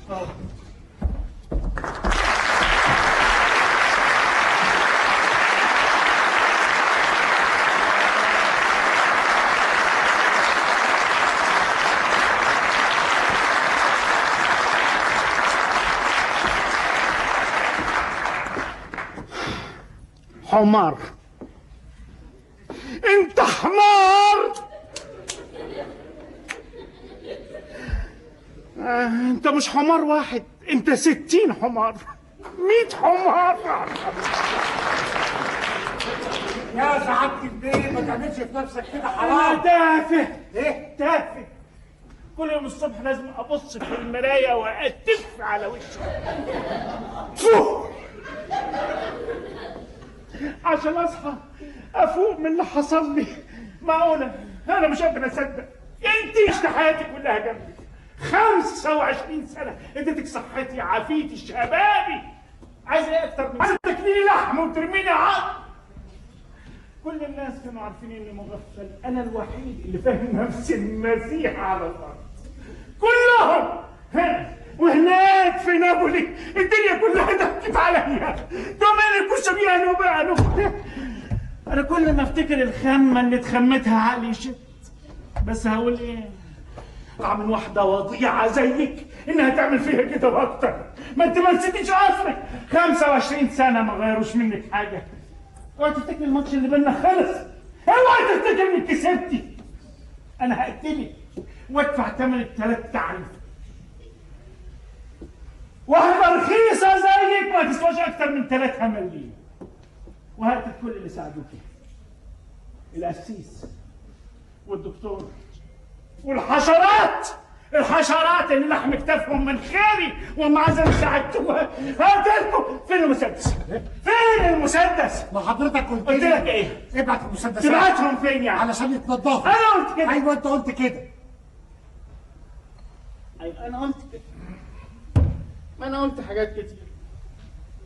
حمار. انت حمار. انت مش حمار واحد، انت 60 حمار، 100 حمار. يا سعادة البيه ما تعملش في نفسك كده، حرام. انا تافه. ايه؟ تافه. كل يوم الصبح لازم ابص في المرايه واتف على وشي عشان اصحى افوق من اللي حصل لي. معقوله انا مش قادر اصدق انت عشت حياتي كلها جنبي 25 سنه، اديتك صحتي، عافيتي، شبابي. عايز ايه اكتر من عايز تاكليني لحم وترميني عظم؟ كل الناس كانوا عارفين اني مغفل، انا الوحيد اللي فاهم نفسي المسيح على الارض. كلهم هنا وهناك في نابولي الدنيا كلها ضحكت عليا. دومينيكو شبيهانو بانو. انا كل ما افتكر الخمه اللي اتخمتها عقلي شت. بس هقول ايه؟ اطلع من واحده وضيعه زيك انها تعمل فيها كده واكتر. ما انت ما نسيتيش اصلك 25 سنه ما غيروش منك حاجه. اوعي تفتكر الماتش اللي بينا خلص، اوعي تفتكر انك كسبتي. انا هقتلك وادفع ثمن ال3 تعريف، وهبقى رخيصه زيك ما تسواش اكتر من 3 مليم. وهقتل كل اللي ساعدوكي، القسيس والدكتور والحشرات. الحشرات اللي لحم كتافهم من خيري ومع ذلك ساعدتوها. هقتلكم. فين المسدس؟ فين المسدس؟ ما حضرتك قلت لك ايه؟ ابعت المسدسات. تبعتهم فين يعني؟ علشان يتنضفوا. انا قلت كده. ايوه انت قلت كده. ايوه انا قلت كده. ما انا قلت حاجات كتير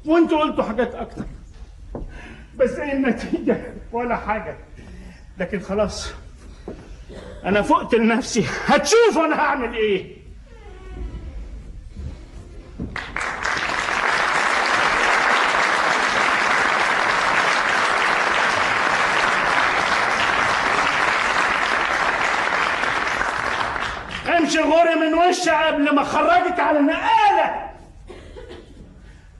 وانتوا قلتوا حاجات اكتر، بس ايه النتيجه؟ ولا حاجه. لكن خلاص انا فقت لنفسي، هتشوفوا انا هعمل ايه. امشي غوري من وشي قبل ما اخرجك على نقاله.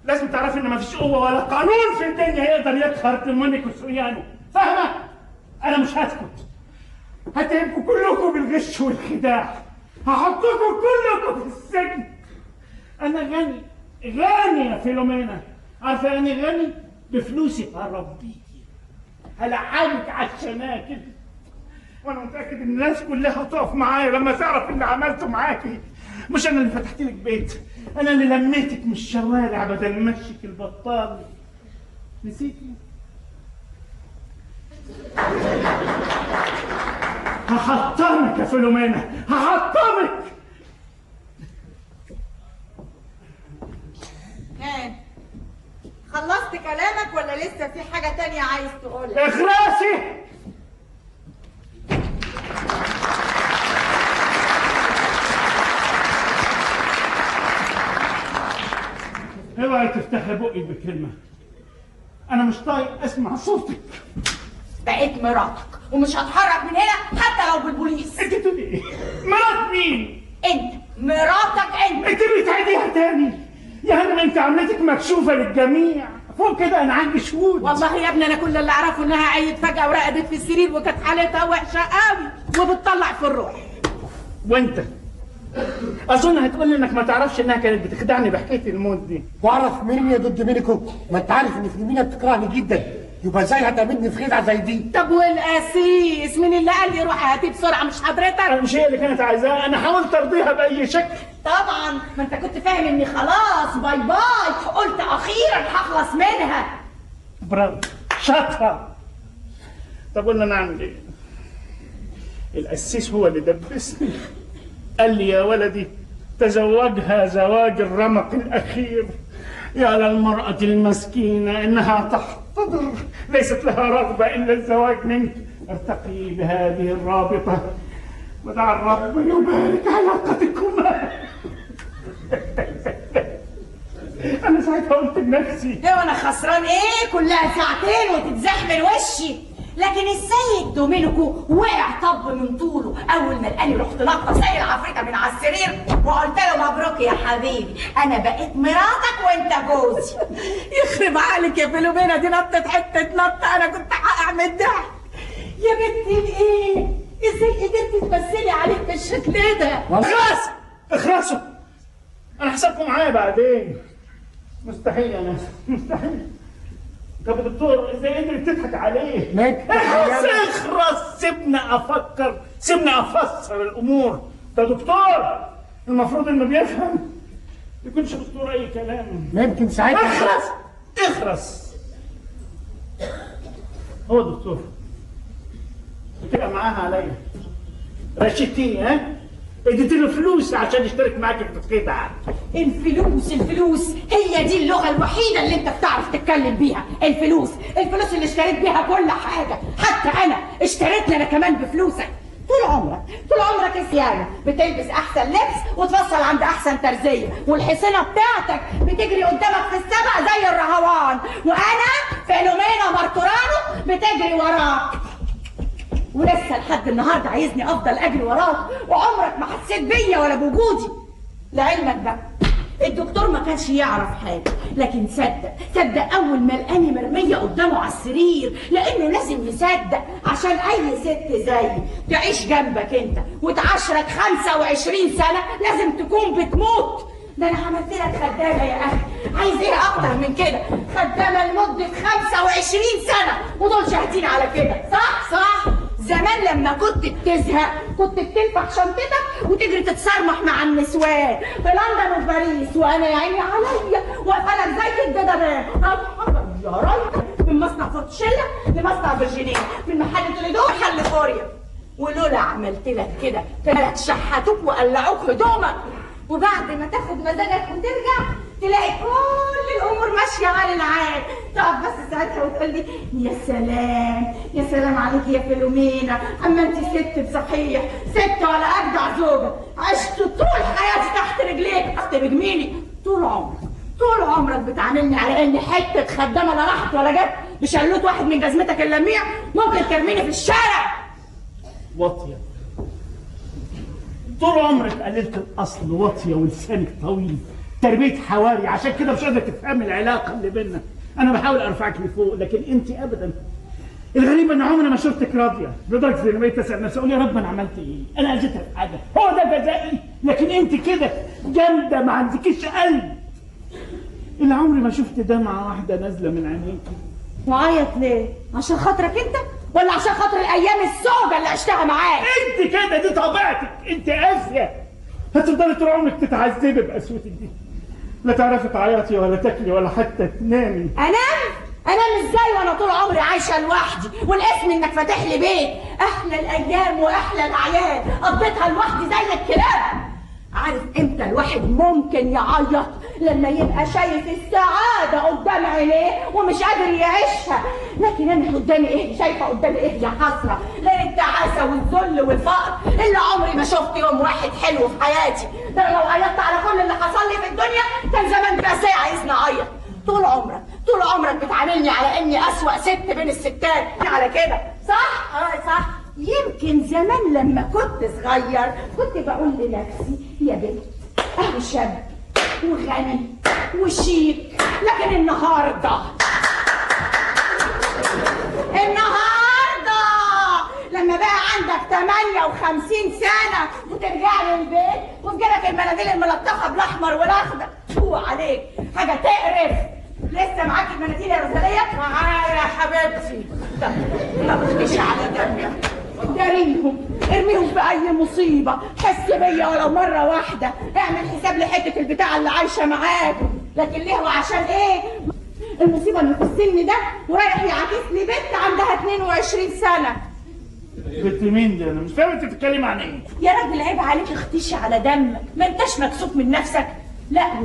لازم تعرفي ان مفيش قوه ولا قانون في الدنيا يقدر يقهر دومينيكو سوريانو، فاهمه؟ انا مش هسكت. هتهمكم كلكم بالغش والخداع، هحطكم كلكم في السجن. انا غني غني يا فيلومينا. عارفه يعني غني؟ بفلوسي هربيكي، هلعبك على الشماكل. وانا متاكد ان الناس كلها هتقف معايا لما تعرف اللي عملته معاكي. مش انا اللي فتحت لك بيت، انا اللي لميتك من الشوارع بدل مشيك البطال. نسيتي؟ هحطمك يا فيلومينا، هحطمك. خلصت كلامك ولا لسه في حاجة تانية عايز تقولها؟ اخلاصي. اوعي تفتحي بقي بكلمة، أنا مش طايق أسمع صوتك. بقيت مراتك ومش هتحرك من هنا حتى لو بالبوليس. أنت بتقولي إيه؟ مرات مين؟ أنت مراتك أنت. أنت بتعيديها تاني؟ يا هانم أنت عملتك مكشوفة للجميع، فوق كده أنا عندي شهود. والله يا ابني أنا كل اللي أعرفه إنها عيت فجأة ورقدت في السرير وكانت حالتها وحشة قوي وبتطلع في الروح. وأنت؟ أظن هتقول إنك ما تعرفش إنها كانت بتخدعني بحكاية الموت دي. واعرف مين يا ضد مينيكو؟ ما أنت عارف إن فيلومينا بتكرهني جدا، يبقى إزاي هتعملني في خدعة زي دي؟ طب والقسيس مين اللي قال لي روحي هاتيه بسرعة مش حضرتك؟ مش هي اللي كانت عايزاها، أنا حاولت أرضيها بأي شكل. طبعا ما أنت كنت فاهم إني خلاص باي باي، قلت أخيرا هخلص منها. برافو شاطرة. طب قلنا نعمل إيه؟ القسيس هو اللي دبسني، قال لي يا ولدي تزوجها زواج الرمق الأخير. يا للمرأة المسكينة إنها تحتضر، ليست لها رغبة إلا الزواج منك. ارتقي بهذه الرابطة ودع الرب يبارك علاقتكما. انا ساعتها قلت لنفسي ايه وانا خسران ايه؟ كلها ساعتين وتتزاح من وشي. لكن السيد دومينيكو وقع طب من طوله. اول ما لقاني رحت نطه زي العفريته من على السرير وقلت له مبروك يا حبيبي، انا بقيت مراتك وانت جوزي. يخرب عليك يا فيلومينا، دي نطت حته نطه انا كنت هقع من الضحك. يا بنتي الايه؟ ازاي قدرتي تمثلي عليك بالشكل ده؟ اخرسوا اخرسوا، انا حسابكم معايا بعدين. مستحيل يا ناس، مستحيل. طب يا دكتور ازاي قدرت تضحك عليه؟ اخرس، سيبنا افكر، سيبنا افسر الامور. ده دكتور المفروض انه بيفهم، ما يكونش دكتور اي كلام. ممكن ساعتها اخرس اخرس. هو دكتور تبقى معاها عليا، رشدتيني ها؟ اديت له فلوس عشان يشترك معاك في التدقيق. الفلوس هي دي اللغه الوحيده اللي انت بتعرف تتكلم بيها. الفلوس اللي اشتريت بيها كل حاجه، حتى انا اشتريت لي انا كمان بفلوسك. طول عمرك السيانة بتلبس احسن لبس وتفصل عند احسن ترزيه، والحصينه بتاعتك بتجري قدامك في السبق زي الرهوان، وانا فيلومينا مارتورانو بتجري وراك. ولسه لحد النهارده عايزني افضل اجري وراك وعمرك ما حسيت بيا ولا بوجودي. لعلمك بقى الدكتور ما كانش يعرف حاجه، لكن صدق اول ما لقاني مرميه قدامه على السرير، لانه لازم يصدق عشان اي ست زيي تعيش جنبك انت وتعاشرك 25 سنه لازم تكون بتموت. ده انا عملت لك خدامه يا اخي، عايز ايه اكتر من كده؟ خدامه لمده 25 سنه ودول شاهدين على كده. صح. زمان لما كنت بتزهق كنت بتنفخ شنطتك وتجري تتصرمح مع النسوان في لندن وفي باريس، وانا يا عيني عليا واقفه لك زي الجدبان. يا راجل، من مصنع فورتشيلا لمصنع فيرجينيا، من محل توليدو لحل فوريا. ولولا عملت لك كده كانت شحتوك وقلعوك هدومك، وبعد ما تاخد مزاجك وترجع تلاقي كل الامور ماشيه على العال. تقف بس ساعتها وتقول لي يا سلام عليك يا فيلومينا، اما انت ست بصحيح، ست ولا اجدع زوجه. عشت طول حياتي تحت رجليك، تحت رجميني طول عمرك بتعاملني على اني حته خدامه لا راحت ولا جت بشلوت واحد من جزمتك اللميع ممكن ترميني في الشارع. واطيه طول عمرك قللت الاصل، واطيه ولسانك طويل، تربيه حواري، عشان كده مش قادره تفهمي العلاقه اللي بيننا. انا بحاول ارفعك لفوق لكن انت ابدا. الغريب ان عمري ما شفتك راضيه، لدرجه اني بقيت اسال نفسي اقول يا رب انا عملت ايه؟ انا اذيتها في حاجه؟ هو ده جزائي؟ لكن انت كده جامده ما عندكيش قلب. اللي عمري ما شفت دمعه واحده نازله من عينيكي. وعيط ليه؟ عشان خاطرك انت ولا عشان خاطر الايام السوداء اللي عشتها معاك؟ انت كده، دي طبيعتك، انت قاسيه. هتفضلي طول عمرك تتعذبي بقسوتك دي، لا تعرفي تعيطي ولا تاكلي ولا حتى تنامي. انام ازاي وانا طول عمري عايشه لوحدي، والاسم انك فاتح لي بيت؟ احلى الايام واحلى الاعياد قضيتها لوحدي زي الكلاب. عارف امتى الواحد ممكن يعيط؟ لما يبقى شايف السعاده قدام عينيه ومش قادر يعيشها. لكن انا قدامي ايه؟ شايفه قدامي ايه يا حسره؟ غير التعاسه والذل والفقر اللي عمري ما شفت يوم واحد حلو في حياتي. ده لو عيطت على كل اللي حصل لي في الدنيا كان زمان بس عايزني اعيط. طول عمرك بتعاملني على اني اسوأ ست بين الستات على كده، صح؟ صح. يمكن زمان لما كنت صغير كنت بقول لنفسي يا بنت اهو شاب وغني وشيك، لكن النهارده لما بقى عندك 58 سنه وترجع لي البيت وفي جيبك المناديل الملطخه بالاحمر والاخضر، هو عليك حاجه تقرف. لسه معاكي المناديل يا روساليه؟ معايا يا حبيبتي. ما تخديش على دمك، ارميهم في اي مصيبه، حس بيا ولو مره واحده، اعمل حساب لحته البتاع اللي عايشه معاك. لكن ليه وعشان ايه؟ المصيبه اللي في السن ده ورايح يعاكس لي بنت عندها 22 سنه. بنت مين دي؟ انا مش فاهم انت بتتكلمي عن ايه؟ يا راجل عيب عليك، اختيشي على دمك، ما انتش مكسوف من نفسك؟ لا،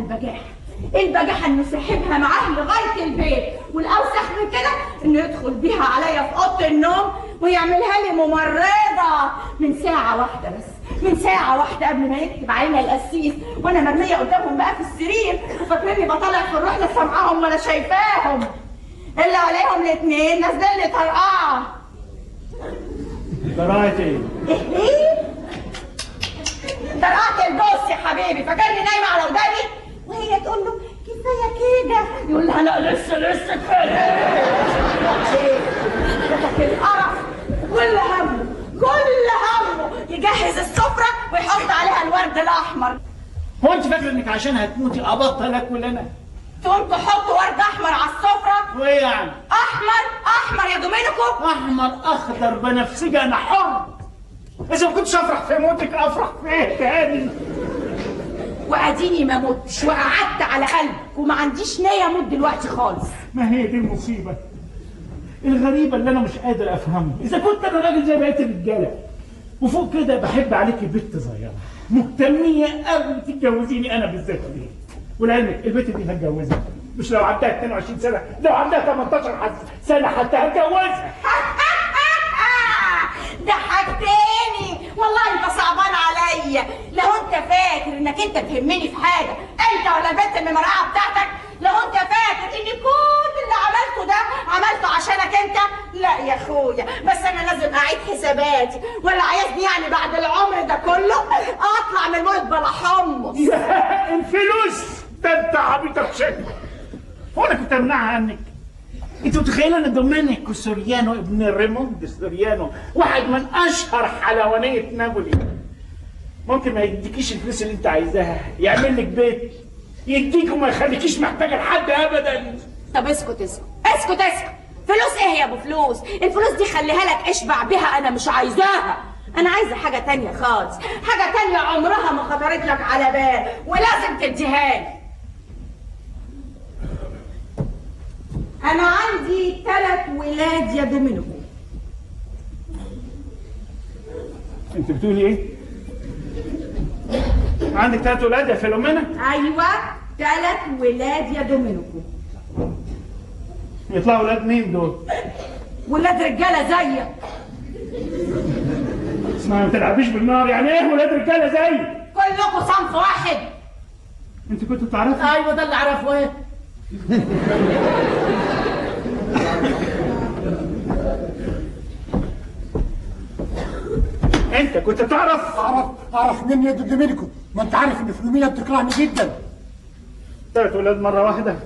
البجاحه انه سحبها معاه لغايه البيت، والاوسخ من كده انه يدخل بيها عليا في اوضه النوم ويعملها لي ممرضة من ساعة واحدة بس، من ساعة واحدة قبل ما يكتب علينا القسيس، وانا مرمية قدامهم بقى في السرير وفاكريني بطلع في الروح لسه معاهم ولا شايفاهم، الا عليهم الاتنين نازلين لي طرقعة. طرقعة ايه؟ ايه؟ طرقعة الجوز يا حبيبي، فاكرني نايمة على وداني؟ وهي تقول له كفاية كده، يقول لها لا لسه كفاية. القرف كل همه يجهز السفرة ويحط عليها الورد الأحمر. هو أنت فاكرة إنك عشان هتموتي أبطل آكل أنا؟ تقوم تحط ورد أحمر على السفرة؟ وإيه يعني؟ أحمر يا دومينيكو؟ أحمر أخضر بنفسجي، أنا حر. إذا ما كنتش أفرح في موتك أفرح في إيه تاني؟ وأديني ما متش وقعدت على قلبك وما عنديش نية أموت دلوقتي خالص. ما هي دي المصيبة الغريبة اللي أنا مش قادر أفهمها. إذا كنت أنا راجل زي بقية الرجالة وفوق كده بحب عليكي بنت صغيرة مهتمية قوي تتجوزيني أنا بالذات ليه؟ ولعلمك البنت دي هتجوزها، مش لو عندها 22 سنة، لو عندها 18 سنة حتى هتجوزها. ضحكتني والله، انت صعبان عليا. لو انت فاكر انك انت تهمني في حاجه انت ولا البنت المرقعه بتاعتك، لو انت فاكر ان كل اللي عملته ده عملته عشانك انت، لا يا اخويا، بس انا لازم اعيد حساباتي، ولا عايزني يعني بعد العمر ده كله اطلع من الموت بلا حمص؟ الفلوس ده انت عبيطه بشكل. هو انا كنت امنعها عنك؟ انت متخيله ان دومينيكو سوريانو ابن ريموند سوريانو واحد من اشهر حلوانيه نابولي ممكن ما يديكيش الفلوس اللي انت عايزاها، يعمل لك بيت يديك وما يخليكيش محتاجه لحد ابدا؟ طب اسكت. فلوس ايه يا ابو فلوس؟ الفلوس دي خليها لك اشبع بيها، انا مش عايزاها. انا عايزه حاجه تانية خالص، حاجه تانية عمرها ما خطرت لك على بال ولازم تديها لي. أنا عندي 3 ولاد يا دومينيكو. أنت بتقولي إيه؟ عندك 3 ولاد يا فيلومينا؟ أيوه 3 ولاد يا دومينيكو. يطلعوا ولاد مين دول؟ ولاد رجالة زيك. اسمعي ما تلعبيش بالنار، يعني إيه ولاد رجالة زيك؟ كلكم صنف واحد. أنت كنت تعرفي؟ أيوه ده اللي أعرفه. إيه؟ انت كنت تعرف؟ اعرف منين يا دومينيكو؟ ما انت عارف ان فلومينا بتكرهني جدا. 3 ولاد مرة واحدة؟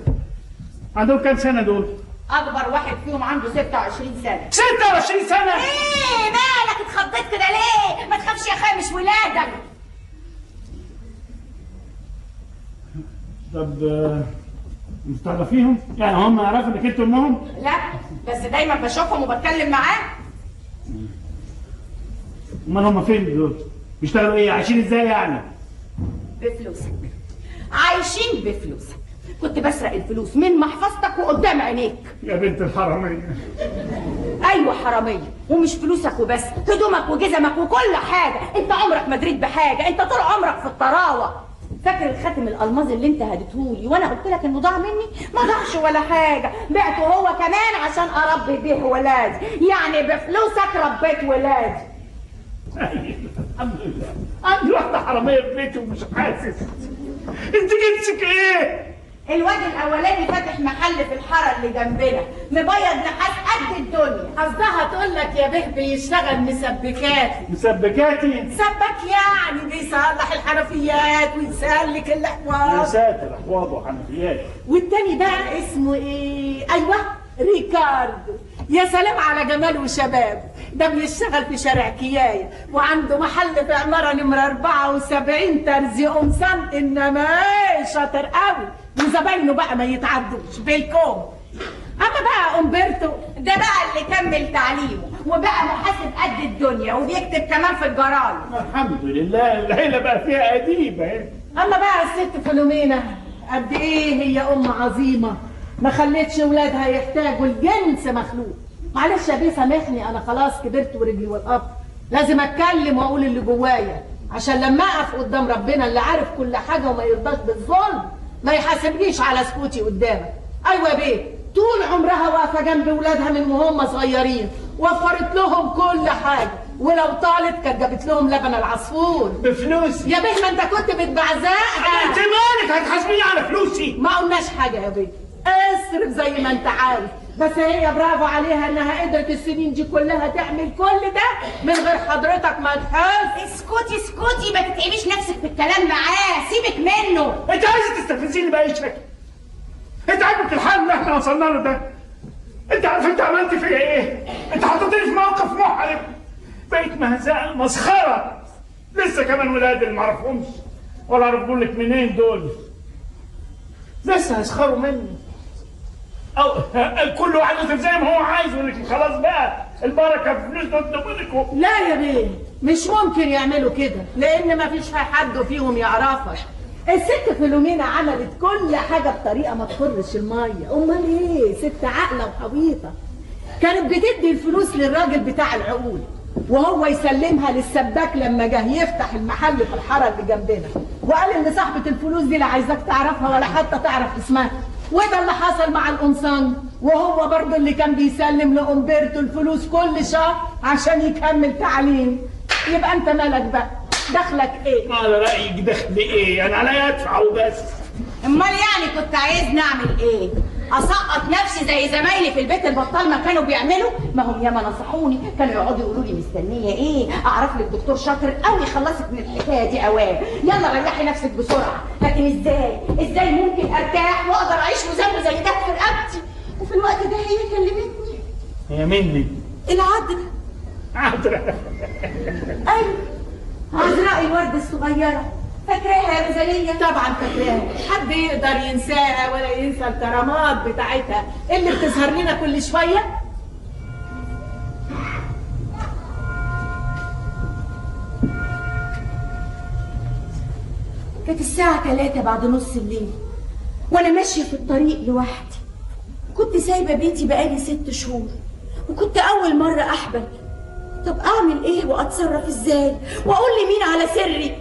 عندهم كام سنة دول؟ أكبر واحد فيهم عنده 26 سنة. 26 سنة؟ إيه مالك اتخضيت كده ليه؟ ما تخافش يا أخي، مش ولادك. طب انت تعرفيهم؟ يعني هم يعرفوا انك انت امهم؟ لا بس دايما بشوفهم وبتكلم معاهم. امال هم فين دول؟ بيشتغلوا ايه؟ عايشين ازاي يعني؟ بفلوسك. عايشين بفلوسك. كنت بسرق الفلوس من محفظتك وقدام عينيك. يا بنت الحرامية. ايوه حرامية، ومش فلوسك وبس، هدومك وجزمك وكل حاجة. انت عمرك ما دريت بحاجة، انت طول عمرك في الطراوة. فاكر الخاتم الالماظ اللي انت هديتهولي وانا قلت لك انه ضاع مني؟ ما ضاعش ولا حاجه، بعته هو كمان عشان اربي بيه ولادي، يعني بفلوسك ربيت ولادي. الحمد لله عندي واحده حراميه في بيتي ومش حاسس. انت جنسك ايه؟ الواد الاولاني فاتح محل في الحاره اللي جنبنا، مبيض نحاس قد الدنيا. قصدها تقول لك يا به بيشتغل مسبكاتي. مسبكاتي؟ سبك يعني بيصلح الحنفيات ويسلك الاحواض. يا ساتر، احواض وحنفيات. والتاني بقى اسمه ايه؟ ايوه ريكاردو. يا سلام على جمال وشباب، ده بيشتغل في شارع كياية وعنده محل في عمارة نمرة 74 ترزي قمصان، انما شاطر قوي وزباينه بقى ما يتعدوش بالكوم. اما بقى امبرتو ده بقى اللي كمل تعليمه وبقى محاسب قد الدنيا وبيكتب كمان في الجرايد. الحمد لله العيله بقى فيها اديبه. اما بقى الست فلومينا قد ايه هي ام عظيمه، ما خلتش ولادها يحتاجوا الجنس مخلوق. معلش يا بيه سامحني، انا خلاص كبرت ورجلي والقبر، لازم اتكلم واقول اللي جوايا عشان لما اقف قدام ربنا اللي عارف كل حاجه وما يرضاش بالظلم ما يحاسبنيش على سكوتي قدامك. ايوه يا بيه، طول عمرها واقفه جنب ولادها من وهم صغيرين، وفرت لهم كل حاجه، ولو طالت كانت جابت لهم لبن العصفور بفلوسي يا بيه. ما انت كنت بتبعزقها. انت مالك هتحاسبيني على فلوسي؟ ما قلناش حاجه يا بيه، اصرف زي ما انت عارف. بس هي برافو عليها انها قدرت السنين دي كلها تعمل كل ده من غير حضرتك ما تحس. اسكتي اسكتي، ما تتعبيش نفسك في الكلام معاه، سيبك منه. انت عايزه تستفزيني باي شكل؟ انت عاجبك الحال اللي احنا وصلنا له ده؟ انت عارف انت عملت فيا ايه؟ انت حطيتني في موقف محرج، بقيت مهزأة مسخره. لسه كمان ولاد اللي معرفهمش ولا اعرف اقول لك منين دول لسه هيسخروا مني، او كل واحد يصرف زي ما هو عايز ويقول لك خلاص بقى البركه في فلوس منكم. لا يا بيه، مش ممكن يعملوا كده، لان ما فيش حد فيهم يعرفك. الست فيلومينا عملت كل حاجه بطريقه ما تخرش الميه. امال ايه؟ ست عاقله وحويطه. كانت بتدي الفلوس للراجل بتاع العقول وهو يسلمها للسباك لما جه يفتح المحل في الحاره اللي جنبنا، وقال ان صاحبه الفلوس دي لا عايزاك تعرفها ولا حتى تعرف اسمها. وده اللي حصل مع القمصان، وهو برضه اللي كان بيسلم لأمبرتو الفلوس كل شهر عشان يكمل تعليم. يبقى انت مالك بقى؟ دخلك ايه؟ على رأيك دخل ايه؟ انا عليا ادفع وبس. امال يعني كنت عايزني اعمل ايه؟ اسقط نفسي زي زمايلي في البيت البطال ما كانوا بيعملوا؟ ما هم ياما نصحوني، كانوا يقعدوا يقولوا لي مستنيه ايه؟ اعرف لك دكتور شاطر قوي يخلصك من الحكايه دي اوام، يلا ريحي نفسك بسرعه. لكن ازاي ممكن ارتاح واقدر اعيش وذنب زي ده في رقبتي؟ وفي الوقت ده هي كلمتني. هي مني؟ العذراء. عذراء؟ ايوه، عذراء الورد الصغيره، فاكراها يا روزاليا؟ طبعا فاكراها، حد يقدر ينساها ولا ينسى الكرامات بتاعتها اللي بتظهر لنا كل شويه؟ كانت الساعة 3 بعد نص الليل وانا ماشية في الطريق لوحدي. كنت سايبة بيتي بقالي 6 شهور وكنت اول مرة احبل. طب اعمل ايه واتصرف ازاي واقول لمين على سري؟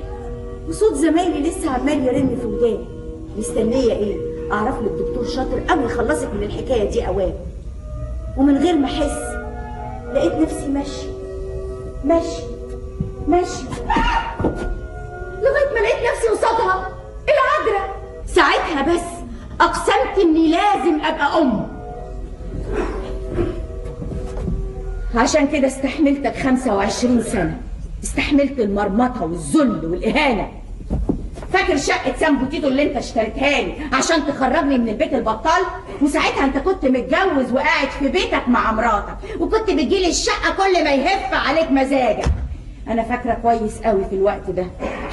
وصوت زمايلي لسه عمال يرن في وداني. مستنية ايه؟ اعرف لك دكتور شاطر قوي يخلصك من الحكاية دي اوام. ومن غير ما احس لقيت نفسي ماشي لغاية ما لقيت نفسي قصادها العذراء. ساعتها بس اقسمت اني لازم ابقى ام. عشان كده استحملتك 25 سنة، استحملت المرمطة والذل والإهانة. فاكر شقة سان بوتيتو اللي انت اشتريتها لي عشان تخرجني من البيت البطال؟ وساعتها انت كنت متجوز وقاعد في بيتك مع مراتك، وكنت بتجيلي الشقة كل ما يهف عليك مزاجك. انا فاكرة كويس قوي في الوقت ده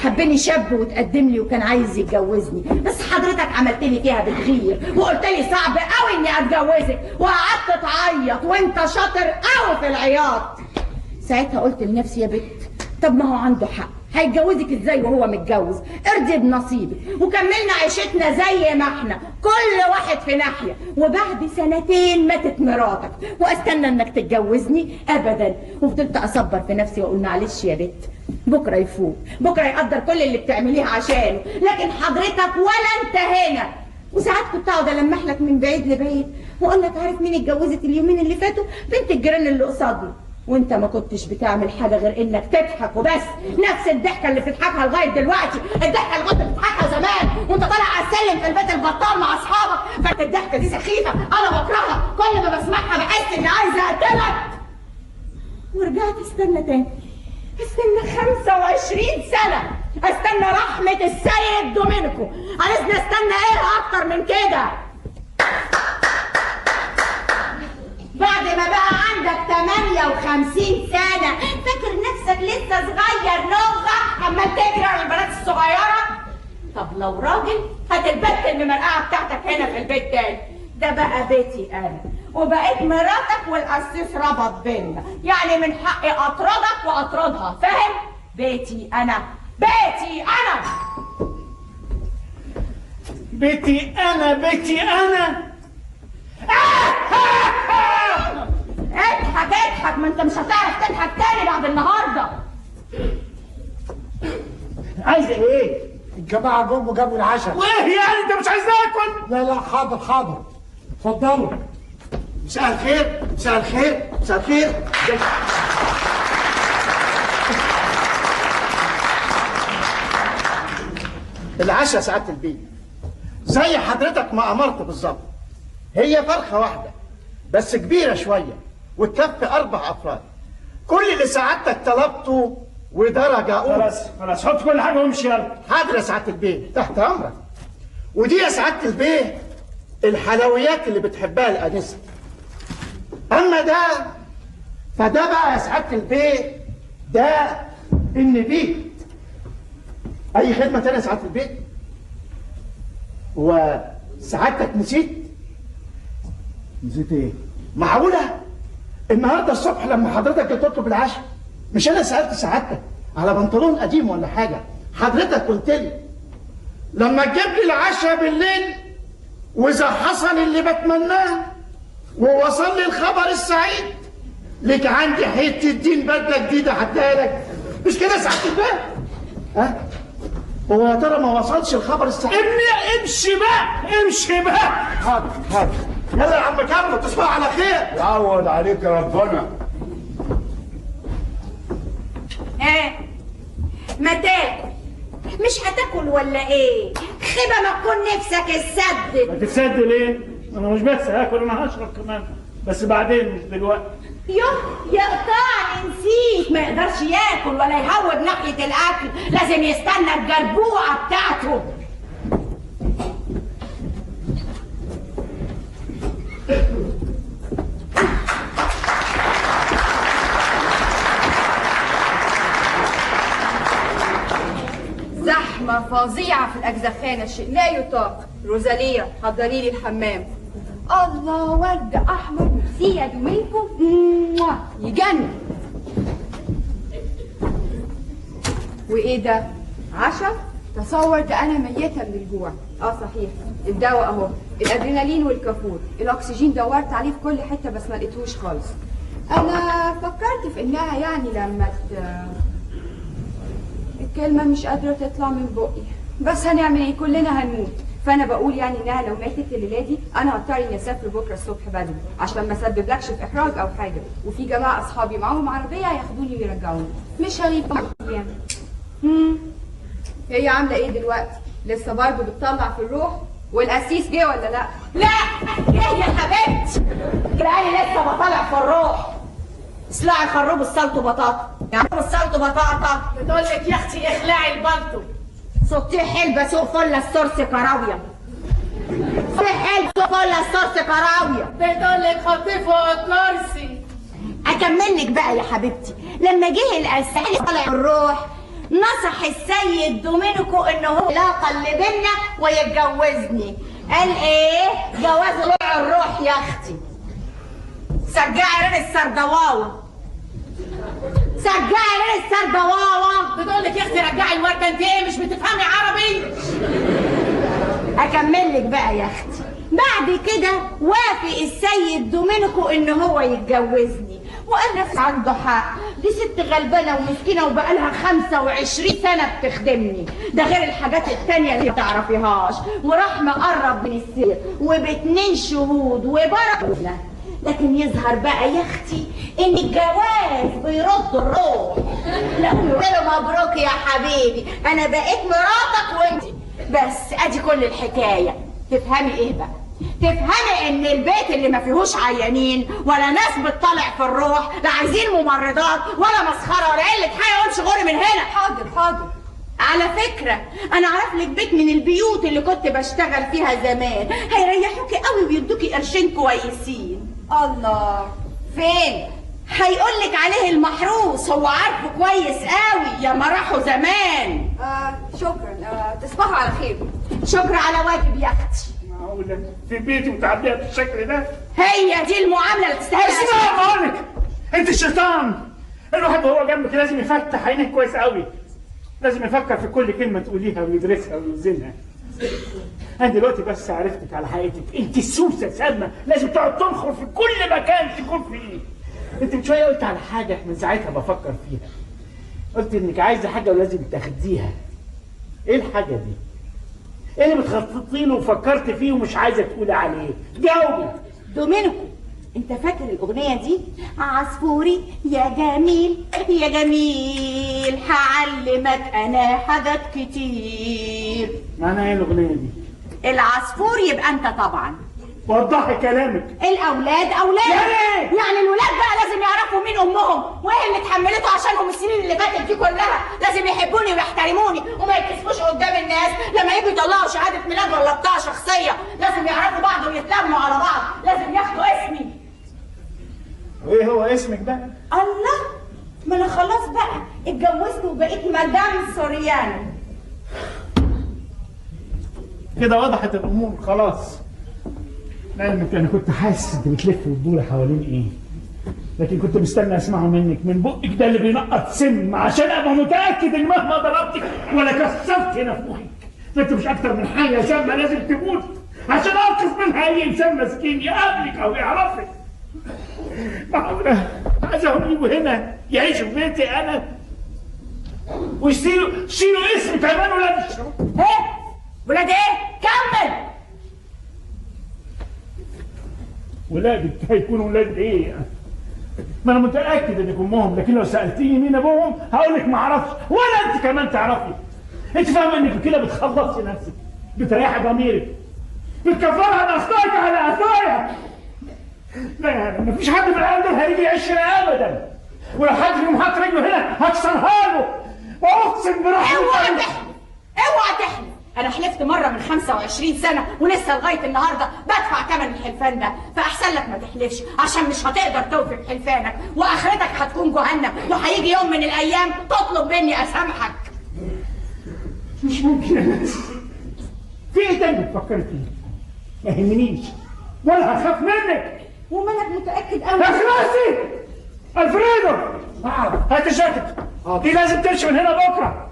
حبني شاب وتقدم لي وكان عايز يتجوزني، بس حضرتك عملت لي فيها بتغير وقلت لي صعب قوي اني اتجوزك، وقعدت تعيط وانت شاطر قوي في العياط. ساعتها قلت لنفسي يا بت، طب ما هو عنده حق، هيتجوزك ازاي وهو متجوز؟ ارضي بنصيبك وكملنا عيشتنا زي ما احنا، كل واحد في ناحيه. وبعد 2 ماتت مراتك، واستنى انك تتجوزني؟ ابدا. وفضلت اصبر في نفسي واقول معلش يا بت، بكره يفوق، بكره يقدر كل اللي بتعمليه عشانه. لكن حضرتك ولا انت هنا. وساعات كنت اقعد المح لك من بعيد لبعيد واقول لك عارف مين اتجوزت اليومين اللي فاتوا؟ بنت الجيران اللي قصادي. وانت ما كنتش بتعمل حاجه غير انك تضحك وبس، نفس الضحكه اللي بتضحكها لغايه دلوقتي، الضحكه اللي كنت بتضحكها زمان وانت طالع على السلم في البيت البطال مع اصحابك. فانت الضحكه دي سخيفه، انا بكرهها، كل ما بسمعها بحس اني عايزه اقتلك. ورجعت استنى تاني، استنى 25 سنه، استنى رحمه السيد دومينيكو. عايزني استنى ايه اكتر من كده؟ بعد ما بقى عندك 58 سنة فاكر نفسك لسه صغير نوغة عمال تجري على البنات الصغيرة؟ طب لو راجل هتتبت المرقعة بتاعتك هنا في البيت تاني. ده بقى بيتي أنا وبقيت مراتك والقسيس ربط بينا، يعني من حقي أطردك وأطردها، فاهم؟ بيتي أنا، بيتي أنا، بيتي أنا، بيتي أنا. اضحك، ما انت مش هتعرف تضحك تاني بعد النهارده. عايزه ايه؟ الجماعه جم وجابوا العشاء. وايه يعني انت مش عايز ناكل؟ لا حاضر اتفضلوا. مساء الخير، مساء الخير، مساء الخير. العشاء سعادة البيه زي حضرتك ما امرت بالظبط. هي فرخه واحده بس كبيره شويه وتكفي 4 افراد. كل اللي سعادتك طلبته ودرجه اولى. خلاص حط كل حاجه وامشي يلا. حاضر يا سعاده البيه، تحت امرك. ودي يا سعاده البيه الحلويات اللي بتحبها الانسه. اما ده فده بقى يا سعاده البيه ده النبيت. اي خدمه تانية يا سعاده البيه؟ وسعادتك نسيت ايه؟ معقوله النهارده الصبح لما حضرتك جيت تطلب العشاء مش انا سالت سعادتك على بنطلون قديم ولا حاجه؟ حضرتك قلت لي لما تجيب لي العشاء بالليل واذا حصل اللي بتمناه ووصل لي الخبر السعيد لك عندي حته دين بدله جديده هديها لك. مش كده يا سعاده البيه؟ ها؟ هو يا ترى ما وصلش الخبر السعيد؟ امشي بقى امشي بقى. حاضر حاضر. يلا يا عم كامل تصبح على خير. يعوض عليك يا ربنا. ما تاكل. مش هتاكل ولا ايه؟ خيبه ما تكون نفسك السد. ما تتسد ليه؟ انا مش بس هاكل، انا هشرب كمان بس بعدين مش دلوقتي. يوه يقطعني نسيت. ما يقدرش ياكل ولا يهوب ناحيه الاكل، لازم يستنى الجربوعه بتاعته. زحمة فظيعة في الأجزخانة، شيء لا يطاق. روزاليا حضري لي الحمام. الله، ورد أحمر سيا دومينكو يجنن. وإيه ده؟ عشاء؟ تصور ده أنا ميتة من الجوع. صحيح، الدواء أهو، الأدرينالين والكافور، الأكسجين دورت عليه في كل حتة بس ما لقيتهوش خالص. أنا فكرت في إنها يعني لما الكلمة مش قادرة تطلع من بقي، بس هنعمل ايه؟ كلنا هنموت. فأنا بقول يعني إنها لو ماتت الليلة دي أنا هضطر إني أسافر بكرة الصبح بدري عشان ما أسببلكش في إحراج أو حاجة، وفي جماعة أصحابي معاهم عربية ياخدوني ويرجعوني، مش هغيب أيام. هي عاملة إيه دلوقتي؟ لسه برضه بتطلع في الروح؟ والقسيس جه ولا لأ؟ لا ايه يا حبيبتي؟ تلاقيني لسه بطلع في الروح. اصلعي خروب السلط وبطاطا. يعني السلط وبطاطا بتقول لك يا اختي اخلعي البلطو. صوتي حلبة سوق فلة السورس كراوية. صوتي حلبة سوق فلة السورس كراوية. بتقول لك حطيه فوق الكرسي. اكمل لك بقى يا حبيبتي. لما جه القسيس طلع الروح نصح السيد دومينيكو انه هو العلاقه اللي بينا ويتجوزني. قال ايه؟ جواز طلع الروح يا اختي. سجعي رين السردواوه. سجعي رين السردواوه. بتقول لك يا اختي رجعي الورده. انت ايه مش بتفهمي عربي؟ اكمل لك بقى يا اختي. بعد كده وافق السيد دومينيكو ان هو يتجوزني وقال نفسي عنده حق. دي ست غلبانه ومسكينه وبقالها 25 سنه بتخدمني، ده غير الحاجات التانيه اللي ما تعرفيهاش. وراح مقرب من السير وب2 شهود وبركه. لكن يظهر بقى يا اختي ان الجواز بيرد الروح. لا له مبروك يا حبيبي، انا بقيت مراتك وانت بس. ادي كل الحكايه. تفهمي ايه بقى؟ تفهمي ان البيت اللي ما فيهوش عيانين ولا ناس بتطلع في الروح، لا عايزين ممرضات ولا مسخره ولا قله حاجه وامشي غوري من هنا. حاضر حاضر. على فكره انا اعرف لك بيت من البيوت اللي كنت بشتغل فيها زمان، هيريحوكي قوي ويدوكي قرشين كويسين. الله، فين؟ هيقول لك عليه المحروس، هو عارفه كويس قوي يا ما راحوا زمان. شكرا. تصبحوا على خير. شكرا على واجب يا اختي. معقولة في بيتي وتعديها بالشكل ده؟ هي دي المعامله اللي تستاهل. اسمع بقول لك، انت الشيطان. الواحد وهو جنبك لازم يفتح عينيه كويس قوي، لازم يفكر في كل كلمه تقوليها ويدرسها ويوزنها. انا دلوقتي بس عرفتك على حقيقتك. انت السوسه سامه، لازم تقعد تنخر في كل مكان تكون فيه. انت من شويه قلت على حاجه من ساعتها بفكر فيها. قلت انك عايزه حاجه ولازم تاخديها. ايه الحاجه دي؟ ايه اللي بتخططي له وفكرت فيه ومش عايزه تقولي عليه؟ جاوبي. دومينيكو انت فاكر الاغنيه دي؟ عصفوري يا جميل يا جميل هعلمك انا حاجات كتير. معناها ايه الاغنيه دي؟ العصفور يبقى انت طبعا. وضحي كلامك. الاولاد اولاد يعني الولاد بقى لازم يعرفوا مين امهم وايه اللي اتحملته عشانهم السنين اللي فاتت دي كلها. لازم يحبوني ويحترموني وما يتكسفوش قدام الناس لما يجوا يطلعوا شهاده ميلاد ولا بتاع شخصيه. لازم يعرفوا بعض ويتلموا على بعض. لازم ياخدوا اسمي. وايه هو اسمك بقى؟ الله، ما انا خلاص بقى اتجوزت وبقيت مدام سوريانو. كده وضحت الامور خلاص. لعلمك انا كنت حاسس انت بتلف وتدور حوالين ايه، لكن كنت مستني اسمعه منك من بقك ده اللي بينقط سم عشان ابقى متاكد ان مهما ضربتك ولا كسرت نافوخك فانت مش اكتر من حاجه سامه لازم تموت عشان انقذ منها اي انسان مسكين يقابلك او يعرفك. معقوله عايزهم يجوا هنا يعيشوا في بيتي انا ويشيلوا اسمي كمان ولاد الشرطه؟ ايه؟ ولاد ايه؟ كمل. ولادك هيكونوا ولاد ايه؟ ما انا متاكد انك امهم، لكن لو سالتيني مين ابوهم هقول لك ما اعرفش ولا انت كمان تعرفي. انت فاهمه انك كده بتخلصي نفسك، بتريحي ضميرك، بتكفرها باخطائك على اثارها. لا يعني مفيش حد في العالم دول هيجي يعيشنا ابدا، ولو حد فيهم حط رجله هنا هكسرها له واقسم برحمتي. اوعى تحلف اوعى تحلف. انا حلفت مره من 25 سنه ولسه لغايه النهارده بدفع ثمن الحلفان ده، فاحسن لك ما تحلفش عشان مش هتقدر توفي بحلفانك واخرتك هتكون جهنم وهيجي يوم من الايام تطلب مني اسامحك. مش ممكن يا ناس. في ايه تاني بتفكري فيه؟ ما يهمنيش ولا هخاف منك. ومالك متاكد قوي؟ اخلصي الفريدو. هات الجاكيت دي لازم تمشي من هنا بكره.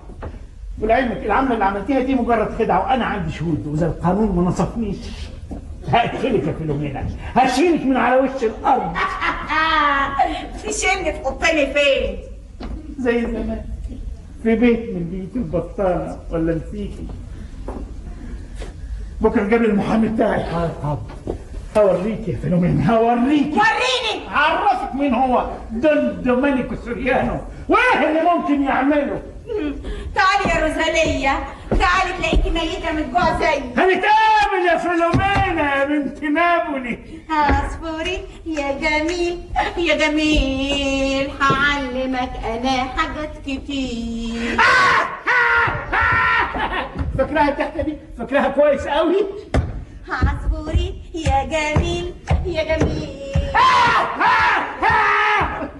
ولعلمك العمله اللي عملتيها دي مجرد خدعه وانا عندي شهود، واذا القانون ما نصفنيش هقتلك يا فيلومينا، هشيلك من على وش الارض. تشيلني تحطني فين؟ زي زمان في بيت من بيوت البطانه ولا نسيكي؟ بكره جاب لي المحامي بتاعي. هوريك يا فيلومينا هوريك. وريني. عرفك مين هو دومينيكو سوريانو وايه اللي ممكن يعمله. تعالي يا روزاليا، تعالي تلاقيكي ميتة من الجوع زيي. هنتقابل يا فيلومينا يا بنت نابولي. عصفوري يا جميل يا جميل هعلمك انا حاجات كتير. فاكراها التحته دي؟ فاكراها كويس قوي. عصفوري يا جميل يا جميل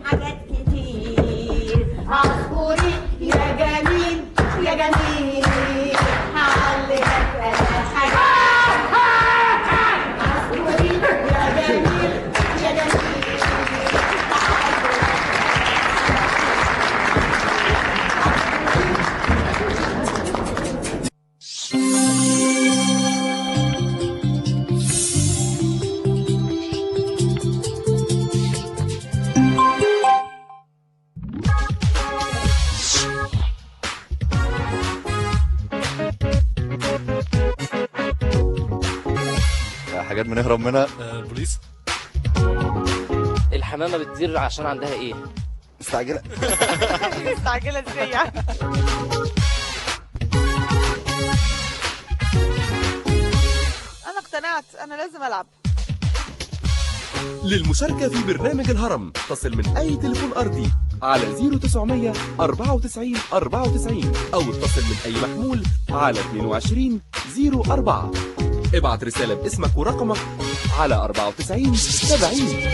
حاجات كتير. عصفوري يا جميل يا جميل هعلمك انا حاجات. عصفوري يا جميل يا جميل. حاجات بنهرب منها. البوليس. الحمامه بتطير عشان عندها ايه؟ مستعجله. مستعجله ازاي يعني؟ انا اقتنعت، انا لازم العب. للمشاركة في برنامج الهرم اتصل من أي تليفون أرضي على 0900 94 94 أو اتصل من أي محمول على 22 04. ابعت رسالة باسمك ورقمك على 94 70.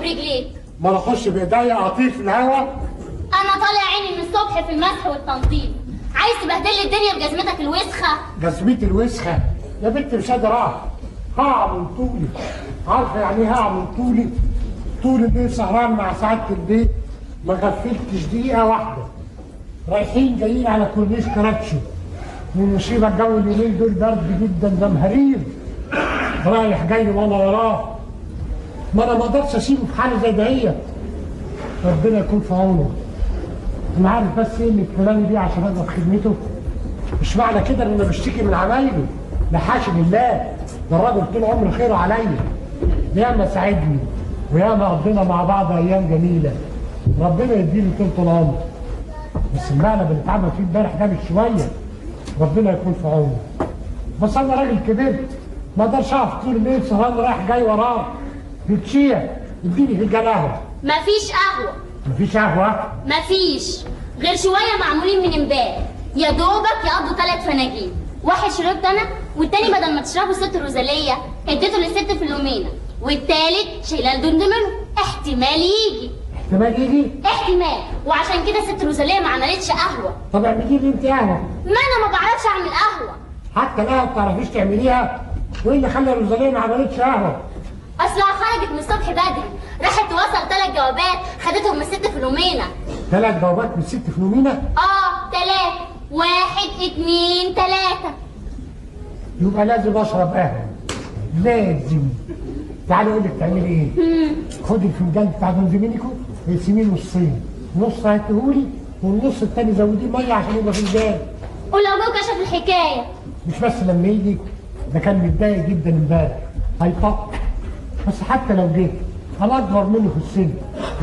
برجليك. ما انا اخش بايديا اطير في الهوا؟ انا طالع عيني من الصبح في المسح والتنظيف، عايز تبهدل لي الدنيا بجزمتك الوسخه؟ جزمتي الوسخه؟ يا بنت مش قادر هقع من طولي. عارفه يعني ايه هقع من طولي؟ طول الليل سهران مع سعاده البيت ما غفلتش دقيقه واحده. رايحين جايين على كورنيش كراتشو، والمصيبه الجو اليومين دول برد جدا، ده مهرير. رايح جاي وانا وراه، ما انا ما اقدرش اسيبه في حاله زي دهيت. ربنا يكون في عونه. انا عارف بس ايه اللي كلامي دي عشان ابقى في خدمته. مش معنى كده ان انا بشتكي من عمايله، لا حاشا لله، ده الراجل طول عمره خيره عليا. ياما ساعدني وياما قضينا مع بعض ايام جميله. ربنا يديله طول العمر. بس المقلب اللي اتعمل فيه امبارح ده مش شويه. ربنا يكون في عونه. بس انا راجل كبرت، ما اقدرش اقف طول الليل سهران رايح جاي وراه. بتشيع اديني فنجان قهوه. مفيش قهوه. مفيش قهوه؟ مفيش غير شويه معمولين من امبارح، يا دوبك يقضوا 3 فناجين. واحد شربت انا، والتاني بدل ما تشربه ست روزاليه اديته للست فيلومينا، والتالت شايله لدندمله، احتمال يجي. احتمال يجي؟ احتمال، وعشان كده ست روزاليه ما عملتش قهوه. طب اعملي لي انت قهوه. ما انا ما بعرفش اعمل قهوه. حتى القهوه ما بتعرفيش تعمليها؟ وايه اللي خلى روزاليه ما عملتش قهوه؟ اصلها خرجت من الصبح بدري، راحت توصل 3 جوابات خدتهم من الست فيلومينا. 3 جوابات من الست فيلومينا؟ 3، 1 2 3. يبقى لازم اشرب قهوه، لازم. تعالي اقول لك تعملي ايه. خدي الفنجان بتاع دندمينيكو اقسميه نصين، نص هاتهولي والنص التاني زوديه ميه عشان يبقى فنجان. ولو جو كشف الحكايه. مش بس لما يجي، ده كان متضايق جدا امبارح، هيطق. بس حتى لو جيت انا اكبر منه في السن،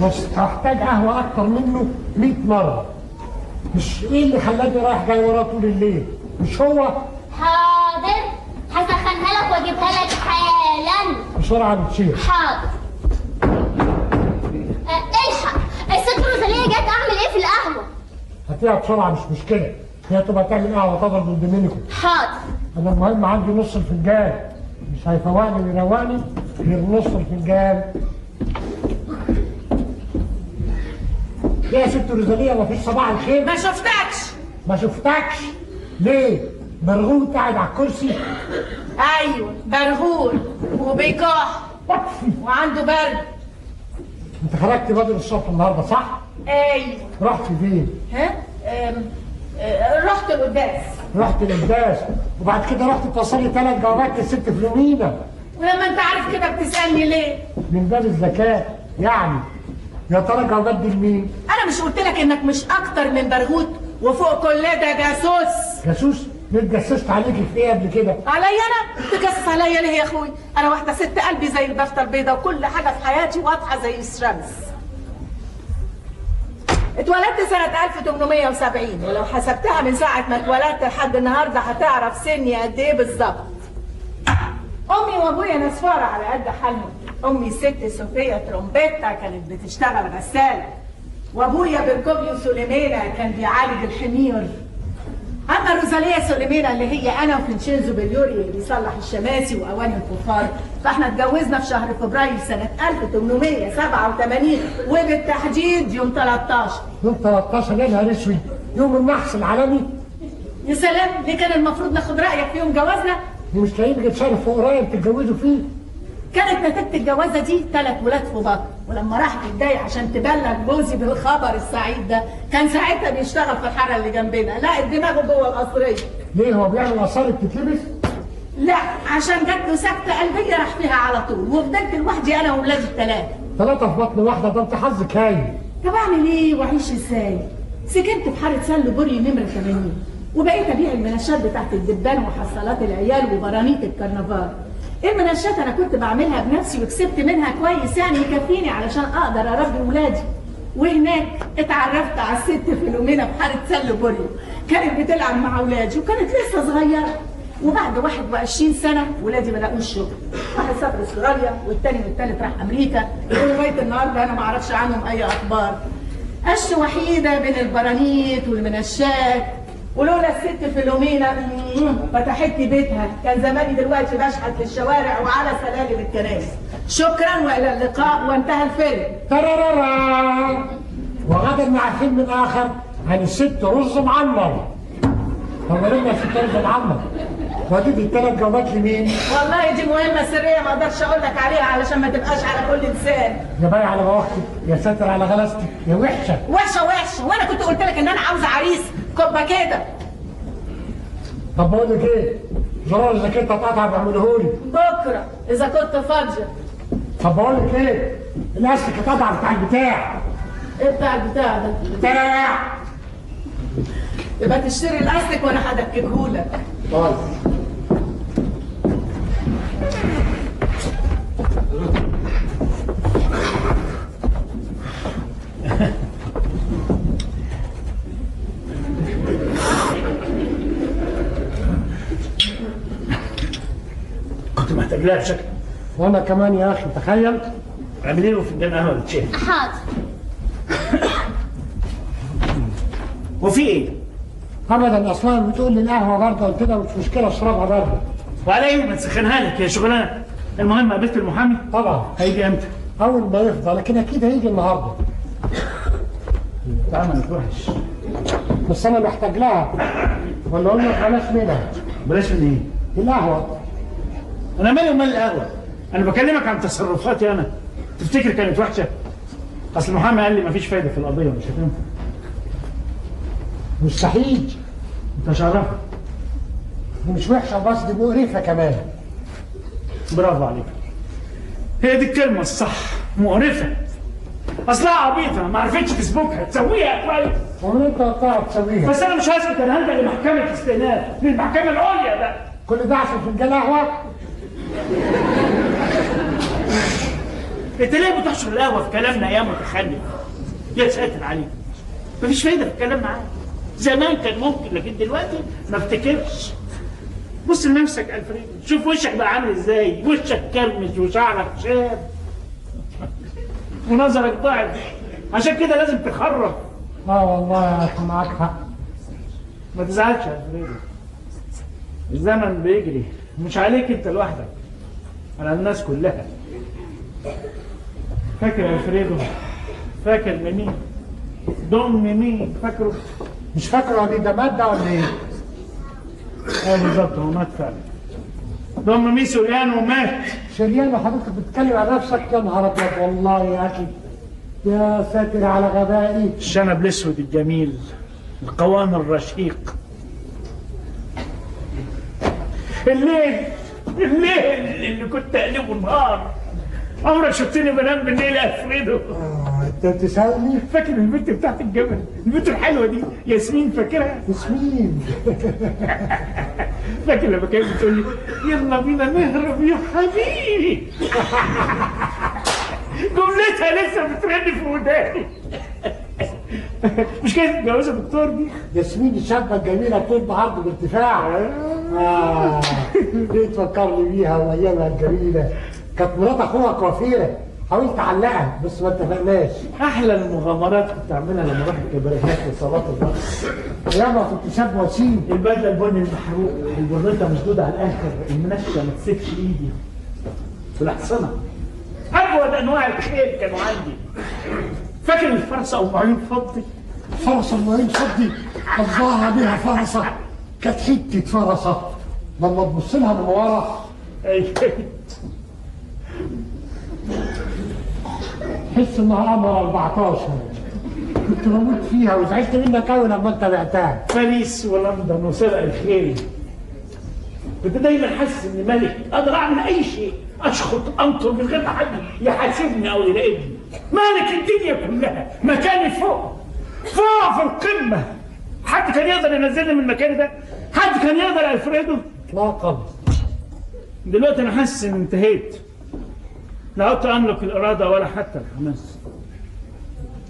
بس هحتاج قهوه اكتر منه 100 مره. مش ايه اللي خلاني رايح جاي وراه طول الليل؟ مش هو؟ حاضر، هسخنها لك واجيبها لك حالا. بسرعه بتشيل. حاضر. الحق، الست روزاليه جت اعمل ايه في القهوه؟ هاتيها بسرعه، مش مشكله، هي تبقى تعمل قهوه تضرب دندمينيكو. حاضر. انا المهم عندي نص الفنجان، مش هيفوقني ويروقني غير نص الفنجان. ليه يا ست روزاليه مفيش صباح الخير؟ ما شفتكش. ما شفتكش؟ ليه؟ برغوت قاعد على الكرسي؟ ايوه برغول وبيكح وعنده برد. انت خرجت بدري الصبح النهارده صح؟ ايوه. رحت فين؟ رحت القداس. رحت القداس وبعد كده رحت توصلي 3 جوابات للست فيلومينا. ولما انت عارف كده بتسالني ليه؟ من باب الذكاء يعني. يا ترى جوابات دي لمين؟ انا مش قلت لك انك مش اكتر من برغوت وفوق كل ده جاسوس؟ جاسوس؟ ليه اتجسست عليكي في ايه قبل كده؟ عليا انا؟ تجسس عليا ليه يا اخوي؟ انا واحده ست قلبي زي البفته البيضاء وكل حاجه في حياتي واضحه زي الشمس. اتولدت سنة 1870 ولو حسبتها من ساعة ما اتولدت لحد النهارده هتعرف سني قد ايه بالظبط. أمي وأبويا نسوارة على قد حالهم. أمي الست صوفيا ترومبيتا كانت بتشتغل غسالة، وأبويا بيركوبيو سوليمينا كان بيعالج الحمير. أما روزاليا سوليمينا اللي هي أنا وفنشينزو بليوري اللي بيصلح الشماسي وأواني الفخار، فإحنا اتجوزنا في شهر فبراير سنة 1887 وبالتحديد يوم 13. يوم 13 يا نهار اسود، يوم النحس العالمي. يا سلام، ليه كان المفروض ناخد رأيك في يوم جوازنا؟ مش لاقيين غير شهر فوق قريب تتجوزوا فيه. كانت نتيجة الجوازة دي 3 ولاد في بطن، ولما راحت تتضايق عشان تبلغ جوزي بالخبر السعيد ده، كان ساعتها بيشتغل في الحارة اللي جنبنا، لقت دماغه جوه القصرية. ليه هو بيعمل آثار بتتلبس؟ لا، عشان جات له سكتة قلبية راح فيها على طول، وفضلت لوحدي أنا وولادي ال3. 3 في بطن واحدة، ده أنت حظك هايل. طب أعمل إيه وأعيش إزاي؟ سكنت في حارة سلو بري نمرة 80، وبقيت أبيع المنشات بتاعت الدبان وحصالات العيال وبرانيت الكرنفال. المنشات انا كنت بعملها بنفسي وكسبت منها كويس يعني يكفيني علشان اقدر اربي ولادي. وهناك اتعرفت على الست فيلومينا في حاره سلو بوريو، كانت بتلعب مع ولادي وكانت لسه صغيره. وبعد 21 سنه ولادي ما لاقوش شغل، واحد سافر استراليا والتاني والتالت راح امريكا، ولغايه النهارده انا ما اعرفش عنهم اي اخبار. عشت وحيده بين البرانيت والمنشات، ولولا الست فيلومينا فتحت لي بيتها كان زماني دلوقتي بشحت في الشوارع وعلى سلالم الكنائس. شكرا والى اللقاء، وانتهى الفيلم. ترارارا. وغدا مع فيلم اخر عن الست رز معمر. فورينا الست رز معمر. ودي الثلاث جوابات لمين؟ والله دي مهمه سريه ما اقدرش اقول لك عليها علشان ما تبقاش على كل لسان. يا باي على بواختك، يا ساتر على غلاستك، يا وحشه. وحشه، وانا كنت قلت لك ان انا عاوزه عريس كبه كده. طب بقول لك ايه؟ زرار الجاكيت اتقطع بعملهولي بكره اذا كنت فاضيه. طب بقول لك ايه؟ الاستك اتقطع بتاع البتاع. ايه بتاع البتاع ده؟ بتاع. يبقى تشتري الاستك وانا هدككهولك. طيب. كنت محتاج لها بشكل. وانا كمان يا اخي تخيل. اعملي له فنجان قهوه للشيخ. حاضر. وفي ايه؟ ابدا اصلا بتقول لي القهوه برضه، قلت لها مش مشكله اشربها برضه. وعلى ايه ما تسخنها لك يا شغلانه. المهم قابلت المحامي؟ طبعا. هيجي امتى؟ اول ما يفضى، لكن اكيد هيجي النهارده. اتعملت وحش. بس انا محتاج لها. ولا اقول لك بلاش منها؟ بلاش من ايه؟ القهوه. انا مالي ومال القهوه؟ انا بكلمك عن تصرفاتي انا. تفتكر كانت وحشه؟ اصل المحامي قال لي مفيش فايده في القضيه مش هتنفع. مستحيل. انت مش عارفها. دي مش وحشه بس دي مقرفه كمان. برافو عليك. هي دي الكلمه الصح، مقرفه. اصلها عبيطه ما عرفتش تسبكها تسويها كويس. ومن انت هتعرف تسويها؟ بس انا مش هسكت، انا هلجأ لمحكمه استئناف، للمحكمه العليا ده. كل ده عشان فنجان قهوه؟ انت ليه بتحشر القهوه في كلامنا يا متخلف؟ يا ساتر عليك. مفيش فايده في الكلام معاك. زمان كان ممكن لكن دلوقتي ما افتكرش. بص لنفسك يا الفريد، شوف وشك بقى عامل ازاي، وشك كرمش وشعرك شاب ونظرك ضعف، عشان كده لازم تخرف. والله يا اخي معاك حق. ما تزعلش يا الفريد، الزمن بيجري مش عليك انت لوحدك، على الناس كلها. فاكر يا الفريدو؟ فاكر مين؟ دم مين؟ فاكره؟ مش فاكره دي ده مات ده ولا ايه؟ ايه بالظبط، هو مات فعلا. دم مين سوريان ومات. شريان وحضرتك بتتكلم عن نفسك؟ يا نهار ابيض والله يا اخي. يا ساتر على غبائي. الشنب الاسود الجميل، القوام الرشيق. الليل اللي كنت اقلبه نهار. عمرك شفتني بنام بالليل يا فريدو؟ انت بتسالني؟ فاكر البنت بتاعت الجبل، البنت الحلوه دي، ياسمين، فاكرها؟ ياسمين. فاكر لما كانت بتقول لي يلا بينا نهرب يا حبيبي؟ جملتها لسه بترن في وداني. مش كانت متجوزه دكتور دي؟ ياسمين الشابه الجميله طول بعرض بارتفاع. ليه تفكرني بيها وايامها الجميله؟ كانت مرات اخوها كوافيره، حاولت اعلقها بس ما اتفقناش. احلى المغامرات كنت اعملها لما اروح الكباريهات وصالات الرقص. ياما كنت شاب وسيم. البدله البني المحروق، البرنيطه مشدوده على الاخر، المنشه ما تسيبش ايدي، والاحصنه. اجود انواع الخيل كانوا عندي. فاكر الفرسه ام عيون فضي؟ فرسه ام عيون فضي، الله بيها فرسه، كانت حته فرسه لما تبص لها من ورا. تحس انها قمر 14. كنت بموت فيها وزعلت منك قوي لما انت بعتها. باريس ولندن وسبق الخيل. كنت دايما حاسس اني ملك، اقدر اعمل اي شيء، اشخط انطر من غير ما حد يحاسبني او يراقبني. مالك الدنيا كلها، مكاني فوق في القمه. حد كان يقدر ينزلني من مكاني ده؟ حد كان يقدر يا الفريدو؟ اطلاقا. دلوقتي انا حاسس اني انتهيت، لا عدت املك الاراده ولا حتى الحماس.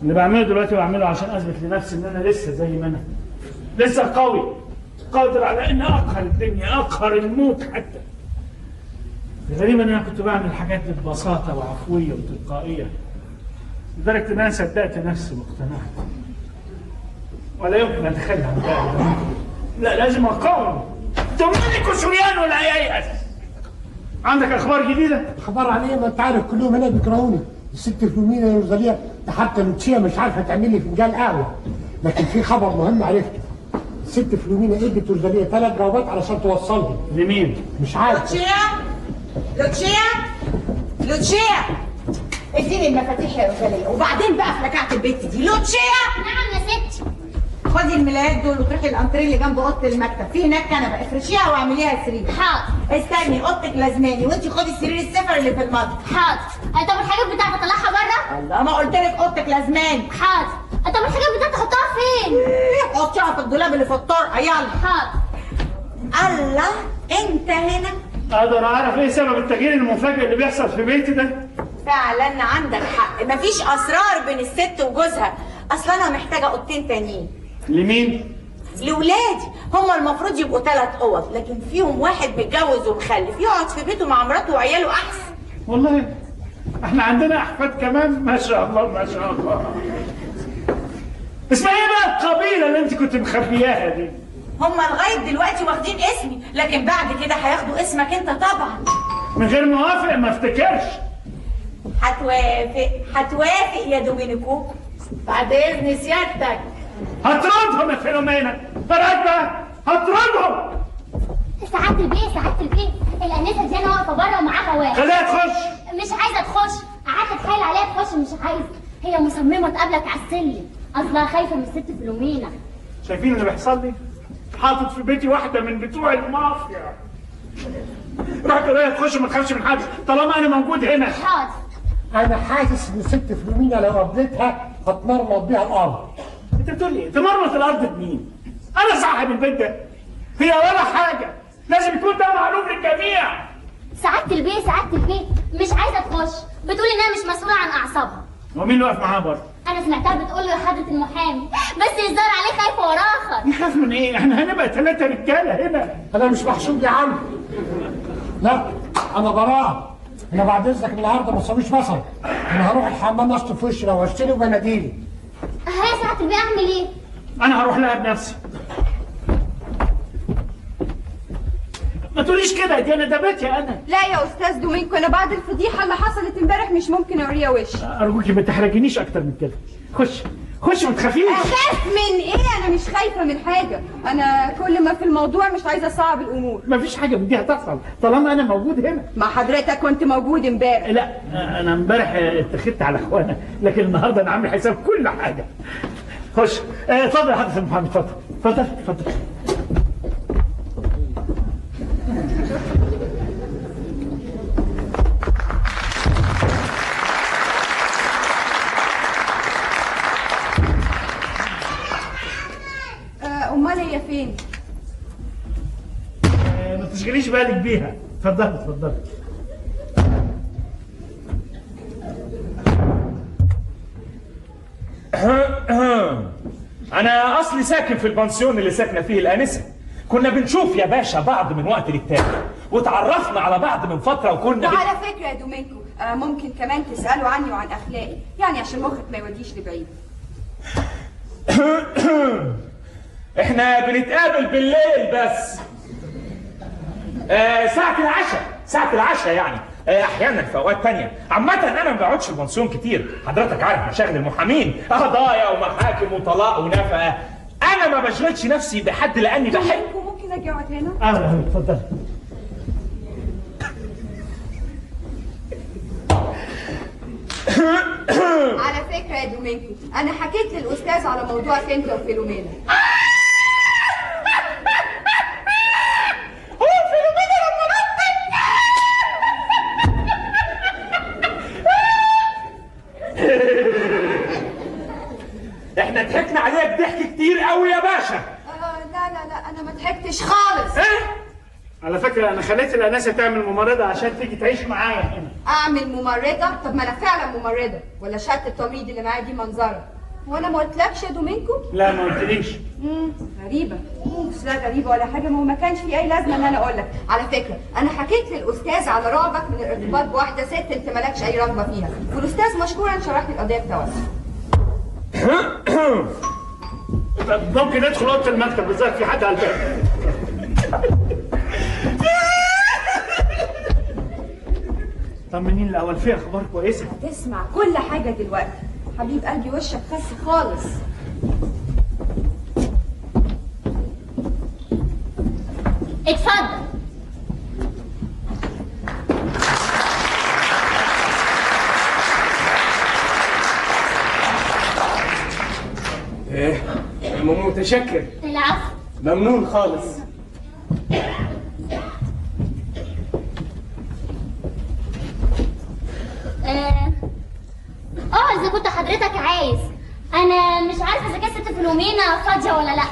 اللي بعمله دلوقتي بعمله عشان اثبت لنفسي ان انا لسه زي ما انا، لسه قوي، قادر على اني اقهر الدنيا، اقهر الموت حتى. الغريب ان انا كنت بعمل الحاجات دي ببساطه وعفويه وتلقائيه، لدرجه ان انا صدقت نفسي واقتنعت. ولا يمكن اتخلى عن ذلك. لا، لازم اقاوم. انت مالك سوريان ولا ييأس؟ عندك اخبار جديده؟ اخبار عليه؟ ما انت عارف كلهم هنا بيكرهوني. الست فلومينا يا روزاليا ده حتى لوتشيا مش عارفه تعمل لي فنجان قهوه. لكن في خبر مهم عرفته. الست فلومينا ادت روزاليا 3 جوابات علشان توصلهم. لمين؟ مش عارف. لوتشيا اديني المفاتيح يا روزاليا وبعدين بقى في لكعة البيت دي. لوتشيا. نعم يا ستي. خدي الملايات دول وتروحي الانتريه اللي جنب اوضه المكتب، في هناك كنبه افرشيها واعمليها سرير. حاضر. استني اوضتك لازماني وانت خدي السرير السفر اللي في المطبخ. حاضر. طب الحاجات بتاعتي اطلعها بره؟ الله ما قلت لك اوضتك لازماني. حاضر. طب الحاجات بتاعتي احطها فين؟ حطيها في الدولاب اللي في الطرقه. يلا. حاضر. الله انت هنا؟ اقدر اعرف ايه سبب التغيير المفاجئ اللي بيحصل في بيتي ده؟ فعلا عندك حق، مفيش اسرار بين الست وجوزها. اصل انا محتاجه اوضتين تانيين. لمين؟ لولادي. هما المفروض يبقوا 3 اوض، لكن فيهم واحد متجوز ومخلف يقعد في بيته مع مراته وعياله احسن. والله احنا عندنا احفاد كمان، ما شاء الله ما شاء الله. اسمها ايه بقى القبيله اللي انت كنت مخبياها دي؟ هما لغايه دلوقتي واخدين اسمي، لكن بعد كده هياخدوا اسمك انت طبعا. من غير موافق ما افتكرش. هتوافق يا دومينيكو؟ بعد اذن سيادتك. هطردهم يا فيلومينا، فرقت بقى هطردهم. سعادة البيه الانسه دي انا واقفه بره ومعاها واحد. خليها تخش. مش عايزه تخش، قعدت اتحايل عليها تخش مش عايزه. هي مصممه تقابلك على السلم، اصلها خايفه من الست فيلومينا. شايفين اللي بيحصل لي؟ حاطط في بيتي واحده من بتوع المافيا. رحت لها تخش وما تخافش من حد طالما انا موجود هنا. حاضر. انا حاسس ان ست فلومينا لو قابلتها هتمرمط بيها الارض. انت بتقول لي تمرمط الارض بمين؟ انا صاحب البيت ده. هي ولا حاجه، لازم يكون ده معلوم للجميع. سعادة البيه مش عايزه تخش، بتقول انها مش مسؤوله عن اعصابها. هو مين اللي واقف معاها بره؟ انا سمعتها بتقول له يا حضره المحامي، بس الظاهر عليه خايفه وراخر. يخاف من ايه؟ احنا هنبقى 3 رجاله هنا. انا مش محسوب يا عم. لا انا براءة. انا بعد اذنك النهارده ما تصابيش بصل. انا هروح الحمام اشطف في وشي لو هشتري وبناديلي. يا سعادة البيه اعمل ايه؟ انا هروح لها بنفسي. ما تقوليش كده، دي انا ده بيتي انا. لا يا استاذ دومينكو، انا بعد الفضيحه اللي حصلت امبارح مش ممكن اوريها وش. ارجوكي ما تحرجنيش اكتر من كده. خش ما تخافيش. اخاف من ايه؟ انا مش خايفه من حاجه، انا كل ما في الموضوع مش عايزه اصعب الامور. ما فيش حاجه من دي هتحصل طالما انا موجود هنا. ما حضرتك كنت موجود امبارح. لا انا امبارح اتخذت على اخوانا، لكن النهارده انا عامل حساب كل حاجه. خش. اتفضل يا حضرة المحامي، اتفضل. امال هي فين؟ ما تشغليش بالك بيها. اتفضلي. أنا أصلي ساكن في البنسيون اللي ساكنة فيه الآنسة. كنا بنشوف يا باشا بعض من وقت للتاني، وتعرفنا على بعض من فترة وكنا وعلى فكرة يا دومينكو ممكن كمان تسألوا عني وعن أخلاقي، يعني عشان مخك ما يوديش لبعيد. احنا بنتقابل بالليل بس. ساعة العشاء يعني. احيانا في اوقات تانية. عامة انا ما بقعدش في البنسيون كتير، حضرتك عارف مشاغل المحامين، قضايا ومحاكم وطلاق ونفقة. انا ما بشغلش نفسي بحد لاني بحب. ممكن اجي اقعد هنا؟ اتفضل. على فكرة يا دومينكو انا حكيت للاستاذ على موضوع سنتا وفيلومينا. احنا ضحكنا عليك ضحك كتير قوي يا باشا. لا انا ما ضحكتش خالص. على فكرة أنا خليت الأنسة تعمل ممرضة عشان تيجي تعيش معايا هنا. أعمل ممرضة؟ طب ما أنا فعلا ممرضة، ولا شهادة التمريض اللي معايا دي منظرة؟ وأنا ما قلتلكش يا دومينكو؟ لا ما قلتليش. غريبة. بس لا غريبة ولا حاجة، ما هو ما كانش في أي لازمة إن أنا أقول لك. على فكرة أنا حكيت للأستاذ على رغبك من الارتباط بواحدة ست أنت مالكش أي رغبة فيها، والأستاذ مشكورا شرح لي القضية بتوسع. ممكن ندخل أوضة المكتب بالذات في حد على الباب. طمنين الاول، في اخبار كويسه؟ هتسمع كل حاجه دلوقتي. حبيب قلبي وشك خس خالص. اتفضل. متشكر. العفو. ممنون خالص. اذا كنت حضرتك عايز، انا مش عارفه اذا كانت ست فيلومينا فاضيه ولا لا.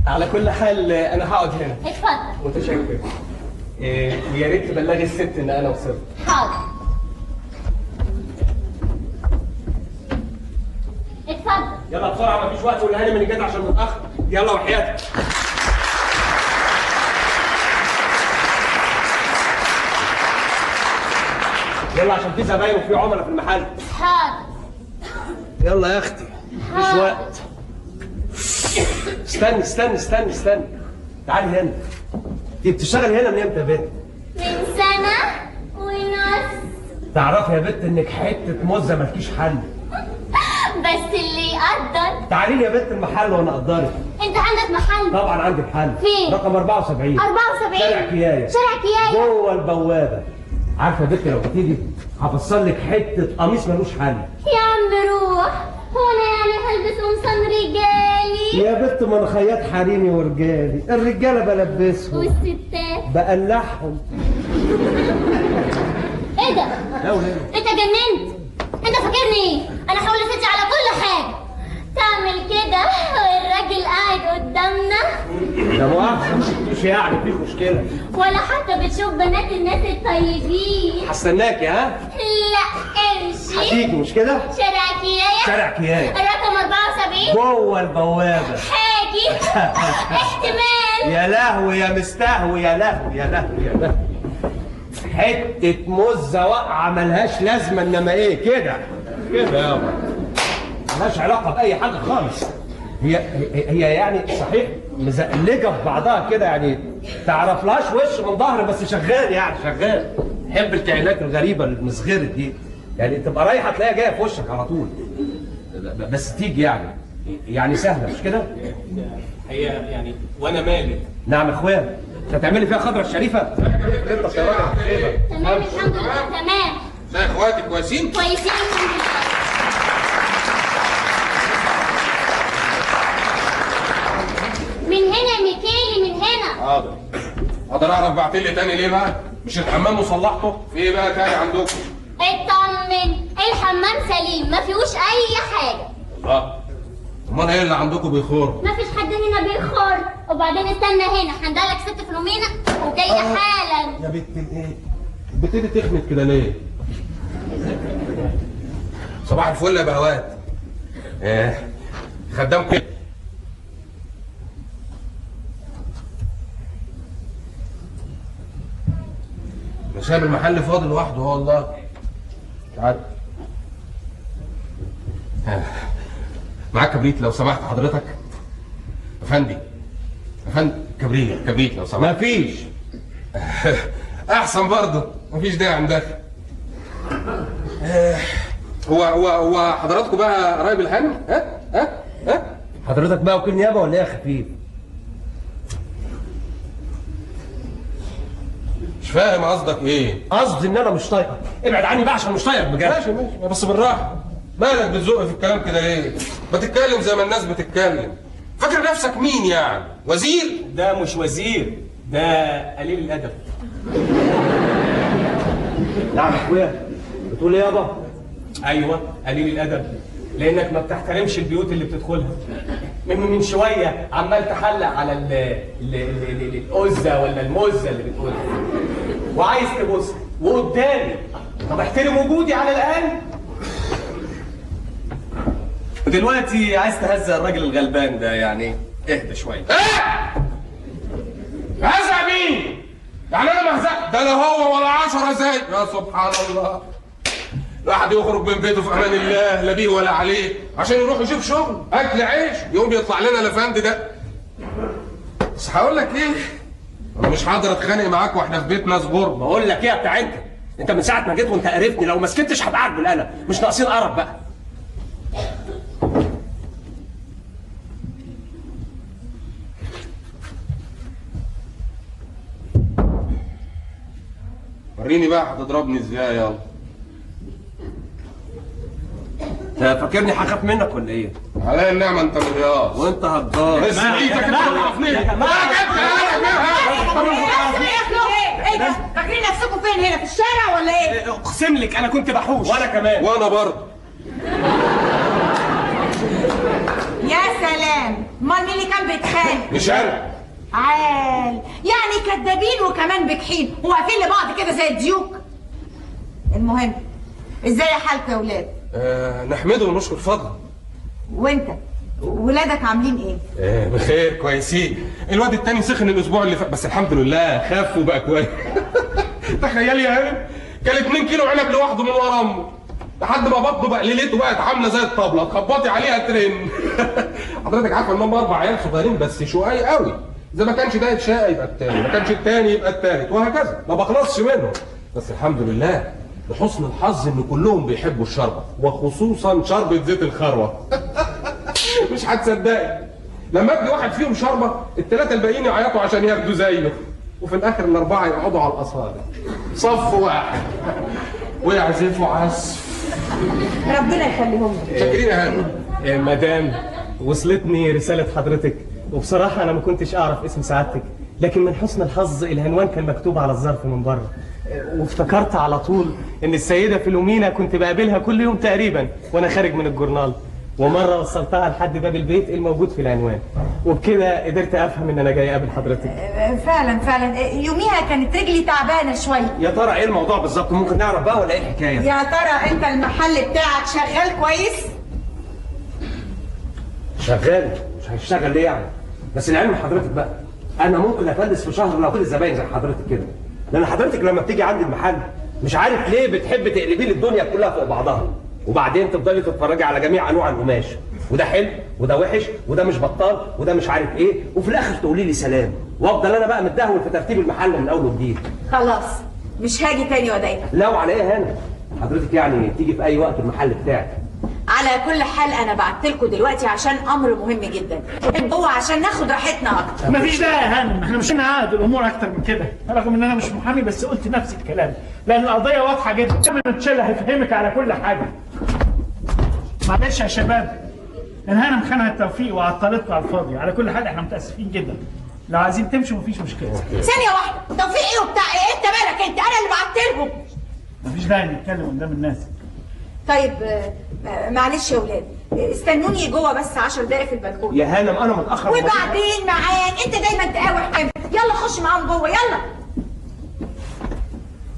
على كل حال انا هقعد هنا. اتفضل. متشكر. ويا ريت تبلغي الست ان انا وصلت. حاضر. اتفضل. يلا بسرعه مفيش وقت، قولها لي من جد عشان نتاخر. يلا وحياتك. يلا عشان في زباين وفي عملاء في المحل. حاضر. يلا يا اختي مفيش وقت. استني تعالي هنا. انت بتشتغلي هنا من امتى يا بنت؟ من سنه ونص. تعرفي يا بنت انك حته مزه مالكيش حل. بس اللي يقدر. تعالي لي يا بنت المحل وانا اقدرك. انت عندك محل؟ طبعا عندي محل. فين؟ رقم 74. 74 شارع كيايه. شارع كيايه جوه البوابه. عارفه يا بنت لو هتيجي هفصل لك حته قميص ملوش حل. يا عم روح، هو انا يعني هلبس قمصان رجالي؟ يا بنت ما انا خياط حريمي ورجالي، الرجاله بلبسهم والستات بقلعهم. ايه ده؟ انت جننت؟ انت فاكرني ايه؟ انا هقول لستي على كل حاجه. تعمل كده والراجل قاعد قدامنا؟ لا مؤاخذه مش يعني في مشكله؟ ولا حتى بتشوف بنات الناس الطيبين؟ هستناكي ها؟ لا امشي. هتيجي مش كده؟ شارع كيايه. شارع كيايه. الرقم 74 جوه البوابه. هاجي. احتمال. يا لهوي يا مستهوي، يا لهوي يا لهوي يا لهوي. حته مزه واقعه ملهاش لازمه، انما ايه كده يابا، ملهاش علاقه باي حاجه خالص. هي يعني صحيح مزقلجه في بعضها كده، يعني تعرفلهاش وش من ظهر، بس شغال يعني شغال. حب الكائنات الغريبه المصغره دي، يعني تبقى رايحه تلاقيها جايه في وشك على طول، بس تيجي يعني سهله مش كده؟ هي يعني وانا مالي. نعم يا اخويا، انت هتعملي فيها خضره الشريفه؟ انت يا راجل. تمام الحمد لله تمام. لا يا اخواتي كويسين؟ كويسين الحمد لله. من هنا يا ميكيلي، من هنا. حاضر. اقدر اعرف بعتلي تاني ليه بقى؟ مش الحمام وصلحته؟ في ايه بقى تاني عندكم؟ اطمن، الحمام سليم ما فيهوش اي حاجه. اه امال ايه اللي عندكم بيخور؟ ما فيش حد هنا بيخر. وبعدين استنى هنا، هندلك ست فلومينا وجايه حالا. يا بنت الايه؟ بتدي تخنت كده ليه؟ صباح الفل يا بهوات. خدام كده. انا سايب المحل فاضي لوحده والله. مش عارف. معاك كبريت لو سمحت حضرتك؟ افندي كبريت لو سمحت. مفيش. احسن برضه، مفيش داعي ندخل. هو حضراتكم بقى قرايب الهانم؟ ها؟ حضرتك بقى وكيل نيابه ولا ايه يا خفيف؟ مش فاهم قصدك ايه؟ قصدي ان انا مش طايقك، ابعد عني بقى عشان مش طايقك بجد. ماشي بس بالراحه. مالك بتزق في الكلام كده ليه؟ ما تتكلم زي ما الناس بتتكلم. فاكر نفسك مين يعني؟ وزير؟ ده مش وزير، ده قليل الادب. نعم يا اخويا، بتقول ايه يابا؟ ايوه قليل الادب، لانك ما بتحترمش البيوت اللي بتدخلها. من شويه عمال تحلق على الأزة ولا المزة اللي بتقولها، وعايز تبص وقدامي. طب احترم وجودي على الاقل. دلوقتي عايز تهزق الراجل الغلبان ده، يعني اهدى شويه. هزق مين؟ يعني انا مهزق؟ ده لا هو ولا 10 زي. يا سبحان الله. الواحد يخرج من بيته في امان الله، لا بيه ولا عليه، عشان يروح يشوف شغل اكل عيش، يقوم يطلع لنا الافندي ده. بس هقول لك ايه؟ انا مش هقدر اتخانق معاك واحنا في بيت ناس غرب. بقول لك ايه يا بتاع انت؟ انت من ساعه ما جيت وانت قرفني، لو ما سكتش هبقعك بالقلم، مش ناقصين قرف بقى. وريني بقى هتضربني ازاي. يلا. انت فاكرني هخاف منك ولا ايه؟ عليا النعمه انت مليار وانت هجار. بس ايدك انت تعرفني. ايه ده؟ فاكرين نفسكم فين هنا في الشارع ولا ايه؟ اقسم لك انا كنت بحوش. وانا كمان. وانا برضه. يا سلام، امال مين اللي كان بيتخانق؟ مش انا. عال، يعني كدابين وكمان بجحين وواقفين لبعض كده زي الديوك. المهم ازاي حالكم يا ولاد؟ نحمده ونشكر فضله. وانت ولادك عاملين ايه؟ بخير كويسين. الواد التاني سخن الاسبوع اللي فات بس الحمد لله خف وبقى كويس. تخيلي يا هانم كان 2 كيلو عنب لوحده من ورا امه لحد ما بطنه بقى ليلته بقت عامله زي الطبله تخبطي عليها ترن. حضرتك عارفه ان هم 4 عيال صغيرين بس شقاي قوي. اذا ما كانش ده يتشقى يبقى التاني، ما كانش التاني يبقى التالت وهكذا، ما بخلصش منهم. بس الحمد لله لحسن الحظ ان كلهم بيحبوا الشربة وخصوصا شربة زيت الخروة. مش هتصدقي لما ادي واحد فيهم شربة ال3 الباقيين يعيطوا عشان ياخدوا زيه، وفي الاخر ال4 يقعدوا على الاصابع صف واحد ويعزفوا عزف. ربنا يخليهم لك. شاكرين يا هانم. مدام وصلتني رسالة حضرتك، وبصراحة أنا ما كنتش أعرف اسم سعادتك، لكن من حسن الحظ العنوان كان مكتوب على الظرف من بره، وافتكرت على طول إن السيدة فيلومينا كنت بقابلها كل يوم تقريبا وأنا خارج من الجورنال، ومرة وصلتها لحد باب البيت الموجود في العنوان، وبكده قدرت أفهم إن أنا جاي أقابل حضرتك. فعلا يوميها كانت رجلي تعبانة شوية. يا ترى إيه الموضوع بالظبط؟ ممكن نعرف بقى ولا إيه الحكاية؟ يا ترى أنت المحل بتاعك شغال كويس؟ شغال. مش هيشتغل ليه يعني؟ بس العلم حضرتك بقى انا ممكن افلس في شهر لو كل الزباين زي حضرتك كده، لان حضرتك لما بتيجي عندي المحل مش عارف ليه بتحب تقلبي لي الدنيا كلها فوق بعضها، وبعدين تفضلي تتفرجي على جميع انواع القماش، وده حلو وده وحش وده مش بطال وده مش عارف ايه، وفي الاخر تقولي لي سلام، وافضل انا بقى متدهول في ترتيب المحل من اول وجديد. خلاص مش هاجي تاني وضايقك. لا وعلى ايه يا هانم؟ حضرتك يعني تيجي في اي وقت المحل بتاعك. على كل حال انا بعت لكم دلوقتي عشان امر مهم جدا، هو عشان ناخد راحتنا اكتر. مفيش داعي يا هانم، احنا مش هنعقد الامور اكتر من كده، رغم ان انا مش محامي بس قلت نفس الكلام، لان القضيه واضحه جدا. من تشيل هيفهمك على كل حاجه. معلش يا شباب، الهانم خانها توفيق وعطلتنا على الفاضي، على كل حال احنا متاسفين جدا. لو عايزين تمشوا مفيش مشكله. ثانيه واحده، توفيق ايه وبتاع ايه؟ انت مالك انت؟ انا اللي بعت لهم. مفيش داعي نتكلم قدام الناس. طيب معلش يا ولاد، استنوني جوه بس 10 دقايق في البلكونه. يا هانم انا متاخر. وبعدين معاك انت دايما تقاوح كده. يلا خش معاهم جوه يلا.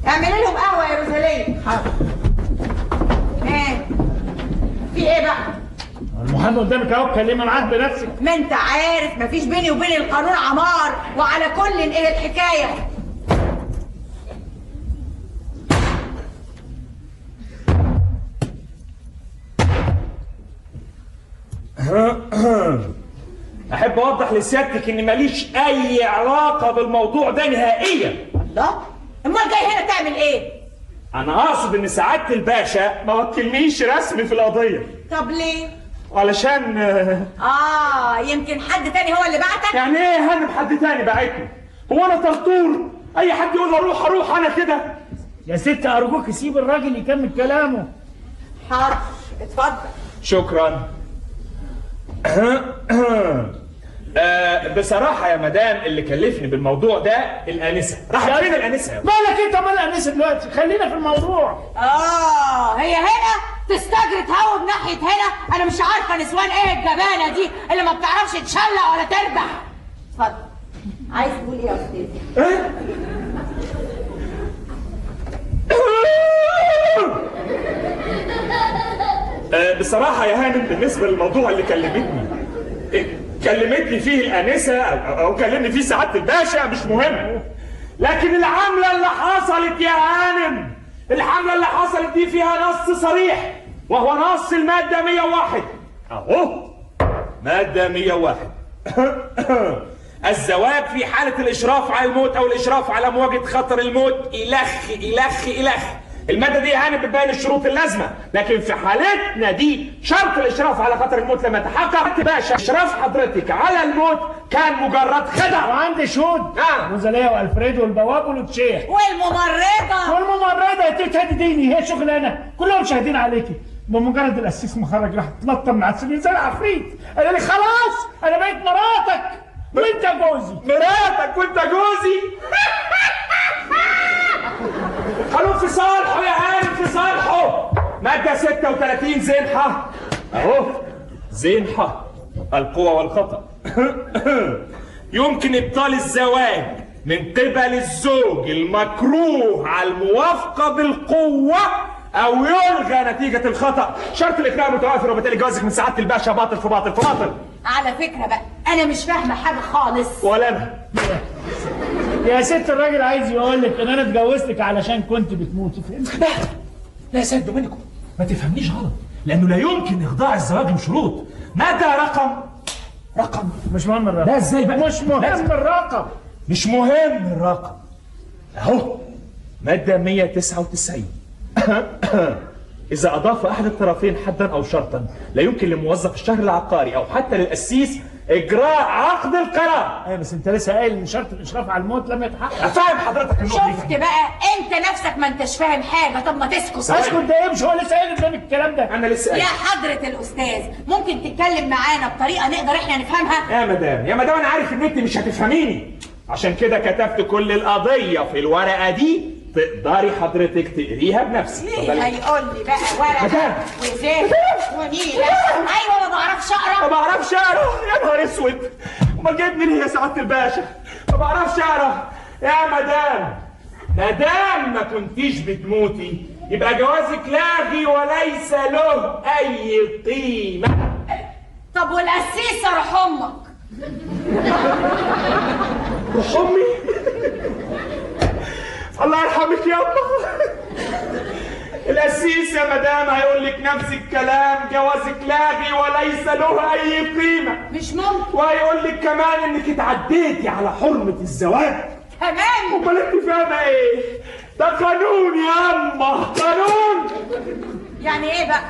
اعملي لهم قهوه يا روزاليه. حاضر. في ايه بقى؟ المحامي قدامك اهو، اتكلمي معاه بنفسك. ما انت عارف مفيش بيني وبين القانون عمار، وعلى كل ايه الحكايه؟ احب اوضح لسيادتك اني ماليش اي علاقه بالموضوع ده نهائيا. الله، امال جاي هنا تعمل ايه؟ انا اقصد ان سعاده الباشا ما وكلنيش رسمي في القضيه. طب ليه؟ علشان يمكن حد تاني هو اللي بعتك؟ يعني ايه يا هانم حد تاني بعتني؟ هو انا طرطور اي حد يقول اروح اروح انا كده؟ يا ست ارجوك سيب الراجل يكمل كلامه. حاضر اتفضل. شكرا. بصراحة يا مدام اللي كلفني بالموضوع ده الآنسة. راحت فين الآنسة؟ مالك انت مال الآنسة دلوقتي؟ خلينا في الموضوع. هي هنا تستجري تهوب ناحية هنا. أنا مش عارفة نسوان إيه الجبانة دي اللي ما بتعرفش تشلق ولا تربح. اتفضل. عايز تقول إيه يا أستاذ؟ بصراحة يا هانم بالنسبة للموضوع اللي كلمتني فيه الآنسة أو كلمني فيه سعادة الباشا مش مهم، لكن العملة اللي حصلت يا هانم، الحملة اللي حصلت دي فيها نص صريح وهو نص المادة 101 أهو. مادة 101 الزواج في حالة الإشراف على الموت أو الإشراف على مواجهة خطر الموت إلخ إلخ إلخ. المادة دي هانت بتبين الشروط اللازمة، لكن في حالتنا دي شرط الإشراف على خطر الموت لما يتحقق باشا إشراف حضرتك على الموت كان مجرد خدع. وعندي شهود وزلايا والفريد والبواب والوتشيح والممرضة تهدديني، هي شغلانة كلهم شاهدين عليكي. بمجرد القسيس مخرج راح تلطم مع السرير زي العفريت، قال لي خلاص انا بقيت مراتك وانت جوزي. مراتك وانت جوزي؟ قانون في صالحه يا هانم، في صالحه. مادة 36 زنحة اهو، زنحة القوة والخطأ. يمكن ابطال الزواج من قبل الزوج المكروه على الموافقة بالقوة أو يلغى نتيجة الخطأ. شرط الإقرار متوافر، وبالتالي جوازك من سعادة الباشا باطل في باطل في باطل. على فكرة بقى أنا مش فاهمة حاجة خالص. ولا أنا. يا ست الراجل عايز يقول لك إن أنا اتجوزتك علشان كنت بتموتي، فهمت؟ لا يا سيد دومينيكو ما تفهمنيش غلط، لأنه لا يمكن إخضاع الزواج لشروط. مادة رقم مش مهم الرقم. لا ازاي بقى؟ مش مهم الرقم. مش مهم الرقم. اهو مادة 199. إذا أضاف أحد الطرفين حدا أو شرطا لا يمكن لموظف الشهر العقاري أو حتى للقسيس إجراء عقد القرار. أيوة بس أنت لسه قايل إن شرط الإشراف على الموت لم يتحقق. أفهم حضرتك النقطة دي. شفت بقى أنت نفسك ما أنتش فاهم حاجة. طب ما تسكت. اسكت ده إيه؟ مش هو لسه قايل قدامك الكلام ده؟ أنا لسه قايل. يا حضرة الأستاذ ممكن تتكلم معانا بطريقة نقدر إحنا نفهمها؟ يا مدام أنا عارف إن أنت مش هتفهميني، عشان كده كتبت كل القضية في الورقة دي، تقدري حضرتك تقريها بنفسك. ليه هيقول لي بقى ورقة وزيت ونيلة؟ أيوة ما بعرفش أقرأ. ما بعرفش أقرأ؟ يا نهار أسود، أمال جايبني ليه يا سعادة الباشا؟ ما بعرفش أقرأ يا مدام ما كنتيش بتموتي يبقى جوازك لاغي وليس له أي قيمة. طب والقسيسة روح أمك. روح أمي؟ الله يرحمك يا أمه. القسيس يا مدام هيقول لك نفس الكلام، جوازك لاغي وليس له أي قيمة. مش ممكن. وهيقول لك كمان إنك اتعديتي على حرمة الزواج. كمان؟ أمال أنت فاهمة إيه؟ ده قانون يا أما، قانون. يعني إيه بقى؟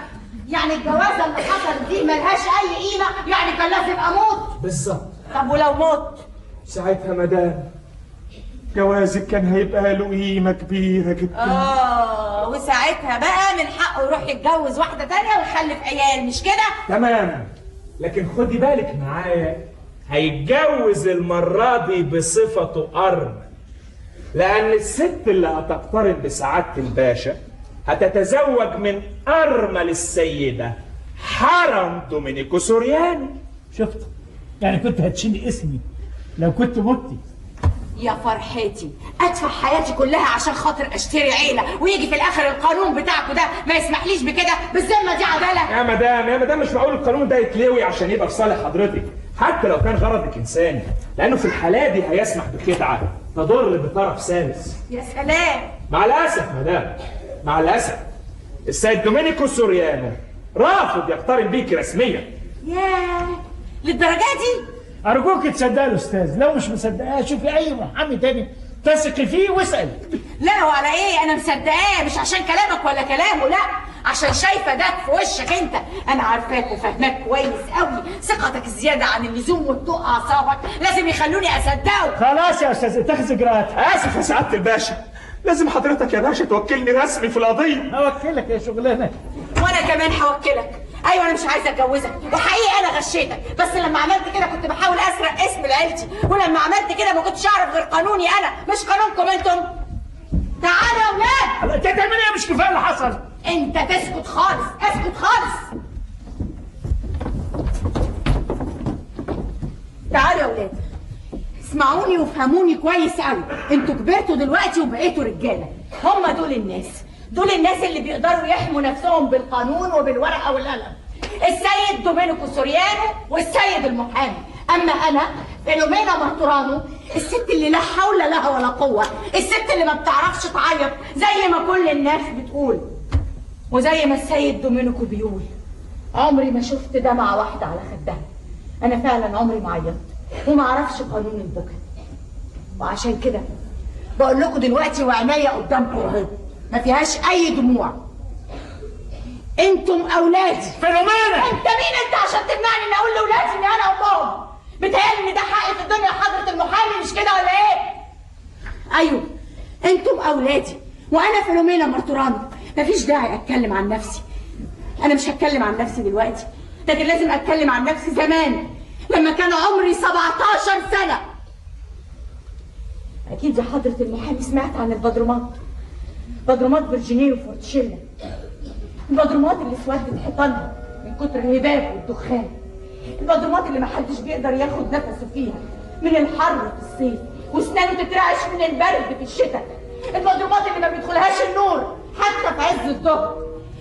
يعني الجوازة اللي حصلت دي ملهاش أي قيمة؟ يعني كان لازم أموت؟ بالظبط. طب ولو مت؟ ساعتها مدام جوازك كان هيبقى له قيمة كبيرة جدا. وساعتها بقى من حقه يروح يتجوز واحدة تانية ويخلف عيال، مش كده؟ تمام، لكن خدي بالك معايا، هيتجوز المرة دي بصفته أرمل، لأن الست اللي هتقترن بسعادة الباشا هتتزوج من أرمل السيدة حرم دومينيكو سوريانو. شفت؟ يعني كنت هتشيلي اسمي لو كنت متي. يا فرحتي، ادفع حياتي كلها عشان خاطر اشتري عيله، ويجي في الاخر القانون بتاعكم ده ما يسمحليش بكده؟ بالذمه دي عداله؟ يا مدام مش معقول القانون ده يتلوي عشان يبقى في صالح حضرتك، حتى لو كان غرضك انساني، لانه في الحاله دي هيسمح بخدعه تضر بطرف ثالث. يا سلام. مع الاسف مدام، مع الاسف السيد دومينيكو سوريانو رافض يقترن بيكي رسميا. ياه، للدرجه دي؟ أرجوك تصدقي الأستاذ، لو مش مصدقاه شوفي أي محامي تاني تثقي فيه واسألي. لا وعلى إيه؟ أنا مصدقاه مش عشان كلامك ولا كلامه، لا عشان شايفة ده في وشك أنت. أنا عارفاك وفاهماك كويس قوي، ثقتك الزيادة عن اللزوم وهدوء أعصابك لازم يخلوني أصدقه. خلاص يا أستاذ اتخذ إجراءات. آسف يا سعادة الباشا، لازم حضرتك يا باشا توكلني رسمي في القضية. أوكلك يا شغلانة. وأنا كمان هوكلك. ايوه انا مش عايزه اتجوزك، وحقيقي انا غشيتك، بس لما عملت كده كنت بحاول اسرق اسم لعيلتي، ولما عملت كده ما كنتش اعرف غير قانوني انا مش قانونكم انتم. تعالوا يا ولاد. انت تعمل ايه؟ مش كفايه اللي حصل؟ انت تسكت خالص، اسكت خالص. تعالوا يا ولاد، اسمعوني وافهموني كويس قوي. انتوا كبرتوا دلوقتي وبقيتوا رجاله. هم دول الناس اللي بيقدروا يحموا نفسهم بالقانون وبالورقه والقلم. السيد دومينيكو سوريانو والسيد المحامي. اما انا فيلومينا مارتورانو، الست اللي لا حول لها ولا قوه، الست اللي ما بتعرفش تعيط زي ما كل الناس بتقول، وزي ما السيد دومينيكو بيقول عمري ما شفت دمعه واحده على خدها. انا فعلا عمري ما عيطت، وما اعرفش قانون البكا، وعشان كده بقول لكم دلوقتي وعناية قدامكم اهي ما فيهاش اي دموع. انتم اولادي. فيلومينا انت مين انت عشان تمنعني ان اقول لاولادي ان انا امهم؟ بتهيألي ان ده حقي في الدنيا حضرة المحامي، مش كده ولا ايه؟ ايوه انتم اولادي وانا فيلومينا مرتورانو. مفيش داعي اتكلم عن نفسي، انا مش هتكلم عن نفسي دلوقتي، لكن لازم اتكلم عن نفسي زمان لما كان عمري 17 سنة. اكيد يا حضرة المحامي سمعت عن البدرومات، بدرومات فيرجينيا وفورتشيلا، البدرومات اللي اسودت حيطانها من كتر الهباب والدخان، البدرومات اللي محدش بيقدر ياخد نفسه فيها من الحر في الصيف واسنانه تترعش من البرد في الشتاء، البدرومات اللي ما بيدخلهاش النور حتى في عز الظهر،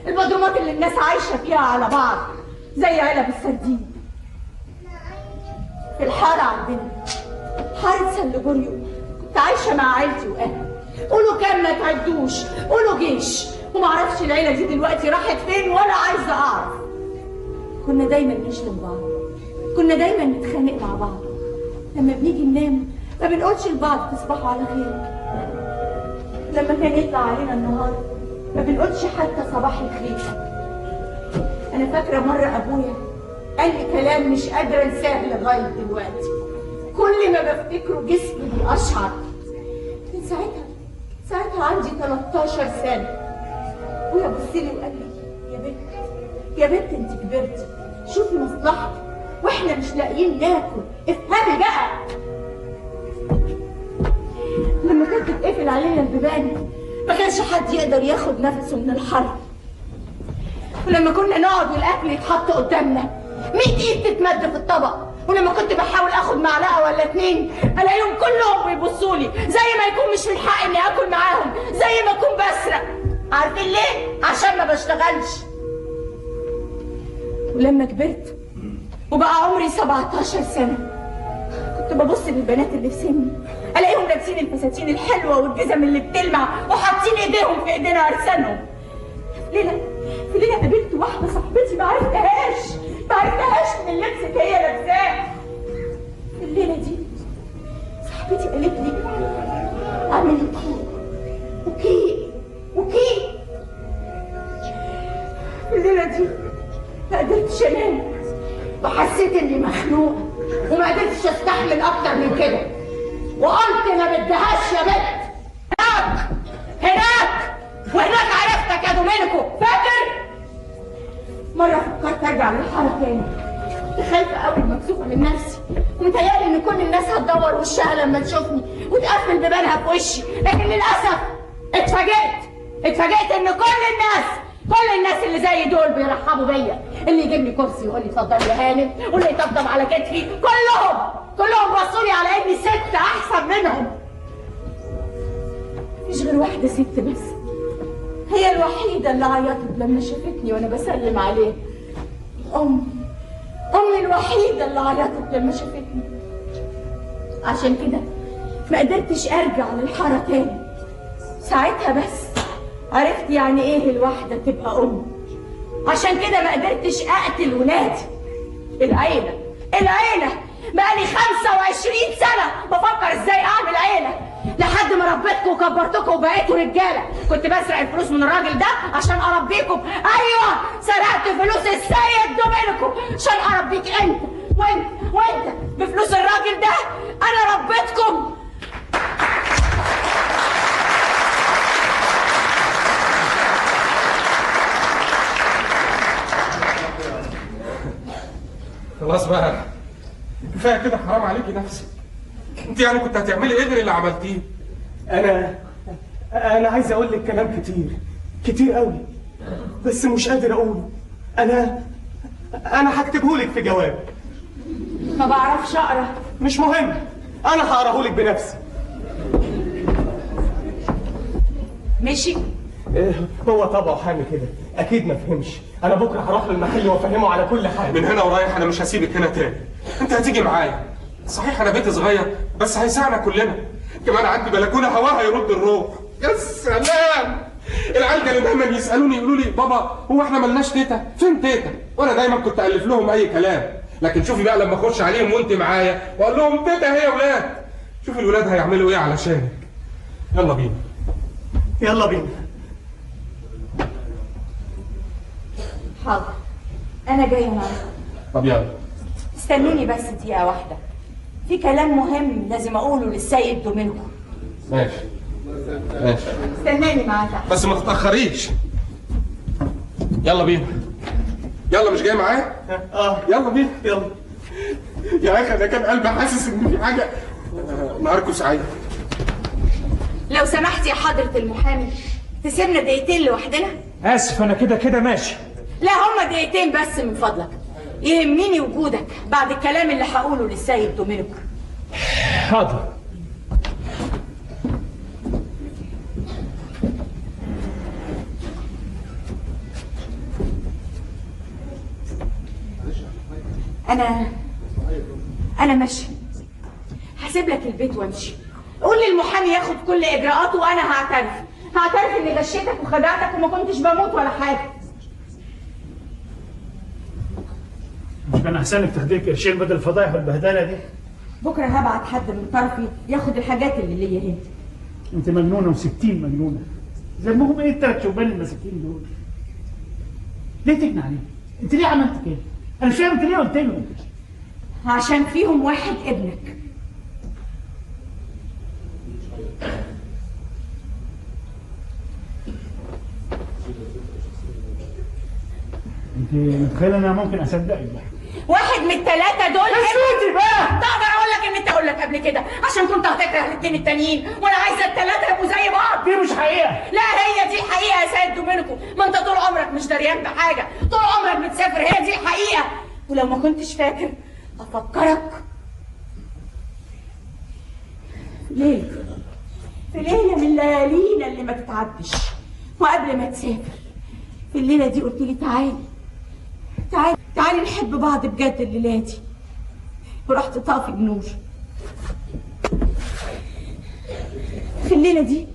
البدرومات اللي الناس عايشه فيها على بعض زي علب السردين. في الحاره عندنا حاره سان ليجوريو كنت عايشه مع عيلتي واهلي، قولوا كام ما تعدوش، قولوا جيش، ومعرفش العيله دي دلوقتي راحت فين ولا عايزه اعرف. كنا دايما نشتم بعض، كنا دايما نتخانق مع بعض، لما بنيجي ننام ما بنقولش لبعض تصبحوا على خير، لما كان يطلع علينا النهار ما بنقولش حتى صباح الخير. انا فاكره مره ابويا قال لي كلام مش قادره انساه لغايه دلوقتي، كل ما بفتكره جسمي بيقشعر. من ساعتها عندي 13 سنه، ابويا بص لي وقال لي يا بنت انت كبرتي، شوفي مصلحتك واحنا مش لاقيين ناكل، افهمي بقى. لما كانت تتقفل علينا البيبان ما كانش حد يقدر ياخد نفسه من الحر، ولما كنا نقعد والاكل يتحط قدامنا 100 ايد تتمد في الطبق، ولما كنت بحاول اخد معلقه ولا 2 الاقيهم كلهم بيبصوا لي زي ما يكون مش من حقي اني اكل معاهم، زي ما اكون بسرق. عارفين ليه؟ عشان ما بشتغلش. ولما كبرت وبقى عمري 17 سنه كنت ببص للبنات اللي في سني الاقيهم لابسين الفساتين الحلوه والجزم اللي بتلمع وحاطين ايديهم في ايدينا ارسانهم. في ليله قابلت واحده صاحبتي ما عرفتهاش من اللبس اللي هي لابساه. في الليله دي صاحبتي قالت لي اعملي وكي. في الليله دي ما قدرتش انام وحسيت اني مخنوقه وما قدرتش استحمل اكتر من كده، وقلت ما بدهاش يا بنت. هناك عرفتك يا دومينيكو، فاكر؟ مرة فكرت ارجع للحارة تاني، كنت خايفة قوي مكسوفة من نفسي، ومتهيألي ان كل الناس هتدور وشها لما تشوفني وتقفل بيبانها في وشي، لكن للأسف اتفاجئت ان كل الناس اللي زي دول بيرحبوا بيا، اللي يجيب لي كرسي يقول لي اتفضل يا هانم، واللي يطبطب على كتفي، كلهم بصوا لي على اني ست احسن منهم. مفيش غير واحدة ست بس هي الوحيدة اللي عيطت لما شافتني وانا بسلم عليه، امي الوحيدة اللي عيطت لما شافتني. عشان كده ما قدرتش ارجع للحارة تاني، ساعتها بس عرفت يعني ايه الواحدة تبقى ام. عشان كده ما قدرتش اقتل ولادي. العيلة بقالي 25 سنة بفكر ازاي اعمل عيلة، لحد ما ربيتكم وكبرتكم وبقيتوا رجالة. كنت بسرق الفلوس من الراجل ده عشان اربيكم، ايوه سرقت فلوس السيد دومينيكو عشان اربيك انت وانت بفلوس الراجل ده انا ربيتكم. خلاص بقى كفايه كده، حرام عليكي نفسك. انت يعني كنت هتعملي ايه غير اللي عملتيه؟ انا عايز اقول لك كلام كتير قوي، بس مش قادر اقوله. انا هكتبه لك في جواب. ما بعرفش اقرا. مش مهم، انا هقراه لك بنفسي. ماشي. هو طبعه حامي كده، اكيد ما فهمش. انا بكره هروح للمحل وافهمه على كل حاجه. من هنا ورايح انا مش هسيبك هنا تاني، انت هتيجي معايا. صحيح انا بيتي صغير بس هيساعنا كلنا، كمان عندي بلكونه هواها يرد الروح. يا سلام، العيال كانوا دايما يسالوني يقولوا لي بابا هو احنا ملناش تيتا؟ فين تيتا؟ وانا دايما كنت الف لهم اي كلام. لكن شوفي بقى لما اخش عليهم وانت معايا واقول لهم تيتا هي يا ولاد، شوفي الولاد هيعملوا ايه علشانك. يلا بينا. يلا بينا. حاضر، انا جايه معاك. طب يلا. استنوني بس دقيقه واحده، في كلام مهم لازم اقوله للسيد دومينيكو. ماشي ماشي. استناني معاك بس ما تتاخريش. يلا بينا. يلا مش جاي معايا؟ يلا بينا. يلا يا اخي انا كان قلبي حاسس ان في حاجه. نهاركم سعيد. لو سمحت يا حضره المحامي تسيبنا دقيقتين لوحدنا. اسف انا كده ماشي. لا هما دقيقتين بس من فضلك، يهمني وجودك بعد الكلام اللي هقوله للسيد دومينيكو. حاضر. أنا ماشي، هسيب لك البيت وامشي. قول للمحامي ياخد كل إجراءاته وأنا هعترف إني غشيتك وخدعتك وما كنتش بموت ولا حاجة. مش كان أحسن لك تاخدي قرشين بدل الفضايح والبهدلة دي؟ بكرة هبعت حد من طرفي ياخد الحاجات اللي ليا هنا. أنت مجنونة و60 مجنونة. ذنبهم إيه التلات شبان المساكين دول؟ ليه تجني عليهم؟ أنت ليه عملت كده؟ أنا مش فاهم أنت ليه قلت لهم؟ عشان فيهم واحد ابنك. أنت متخيلة أنا ممكن أصدقك بقى؟ واحد من الثلاثة دول اسكتي بقى! تقدر أقول لك إن أقول لك قبل كده عشان كنت هتكره الاثنين التانيين وأنا عايزة الثلاثة يبقوا زي بعض. دي مش حقيقة. لا هي دي الحقيقة يا سيد دومينيكو، ما أنت طول عمرك مش دريان بحاجة، طول عمرك بتسافر، هي دي الحقيقة. ولو ما كنتش فاكر أفكرك. في ليلة من ليالينا اللي ما تتعدش، وقبل ما تسافر في الليلة دي قلت لي تعالي نحب بعض بجد الليلة دي، ورحت طافي النور. في الليلة دي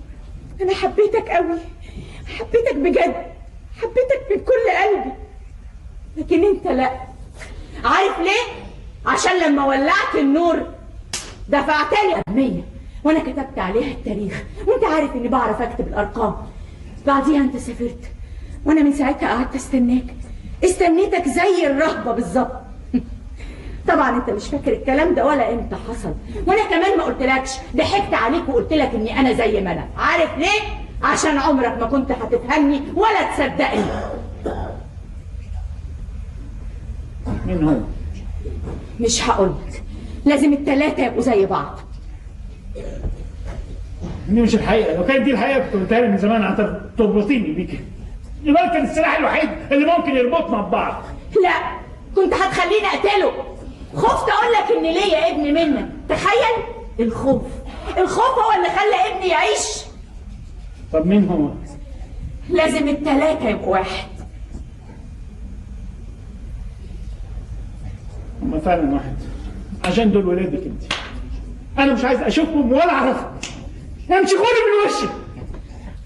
أنا حبيتك قوي، حبيتك بجد، حبيتك من كل قلبي، لكن أنت لأ. عارف ليه؟ عشان لما ولعت النور دفعتني 100 وأنا كتبت عليها التاريخ، وأنت عارف إني بعرف أكتب الأرقام. بعديها أنت سافرت، وأنا من ساعتها قعدت استنيتك زي الرهبة بالظبط. طبعا انت مش فاكر الكلام ده ولا امتى حصل، وانا كمان ما قلتلكش، ضحكت عليك وقلت لك اني انا زي ما انا. عارف ليه؟ عشان عمرك ما كنت هتفهمني ولا تصدقني. مين هو؟ مش هقولك، لازم الثلاثة يبقوا زي بعض. دي مش الحقيقة، لو كانت دي الحقيقة كنت قلتها لي من زمان هتربطيني بيكي. يبقى كان السلاح الوحيد اللي ممكن يربطنا ببعض. لا كنت هتخليني اقتله، خفت اقول لك ان ليا ابن منك. تخيل الخوف هو اللي خلى ابني يعيش. طب مين هو؟ لازم الثلاثة يبقوا واحد. هما فعلا واحد، عشان دول ولادك انت. انا مش عايز اشوفهم ولا اعرفهم. امشي خدي من وشي.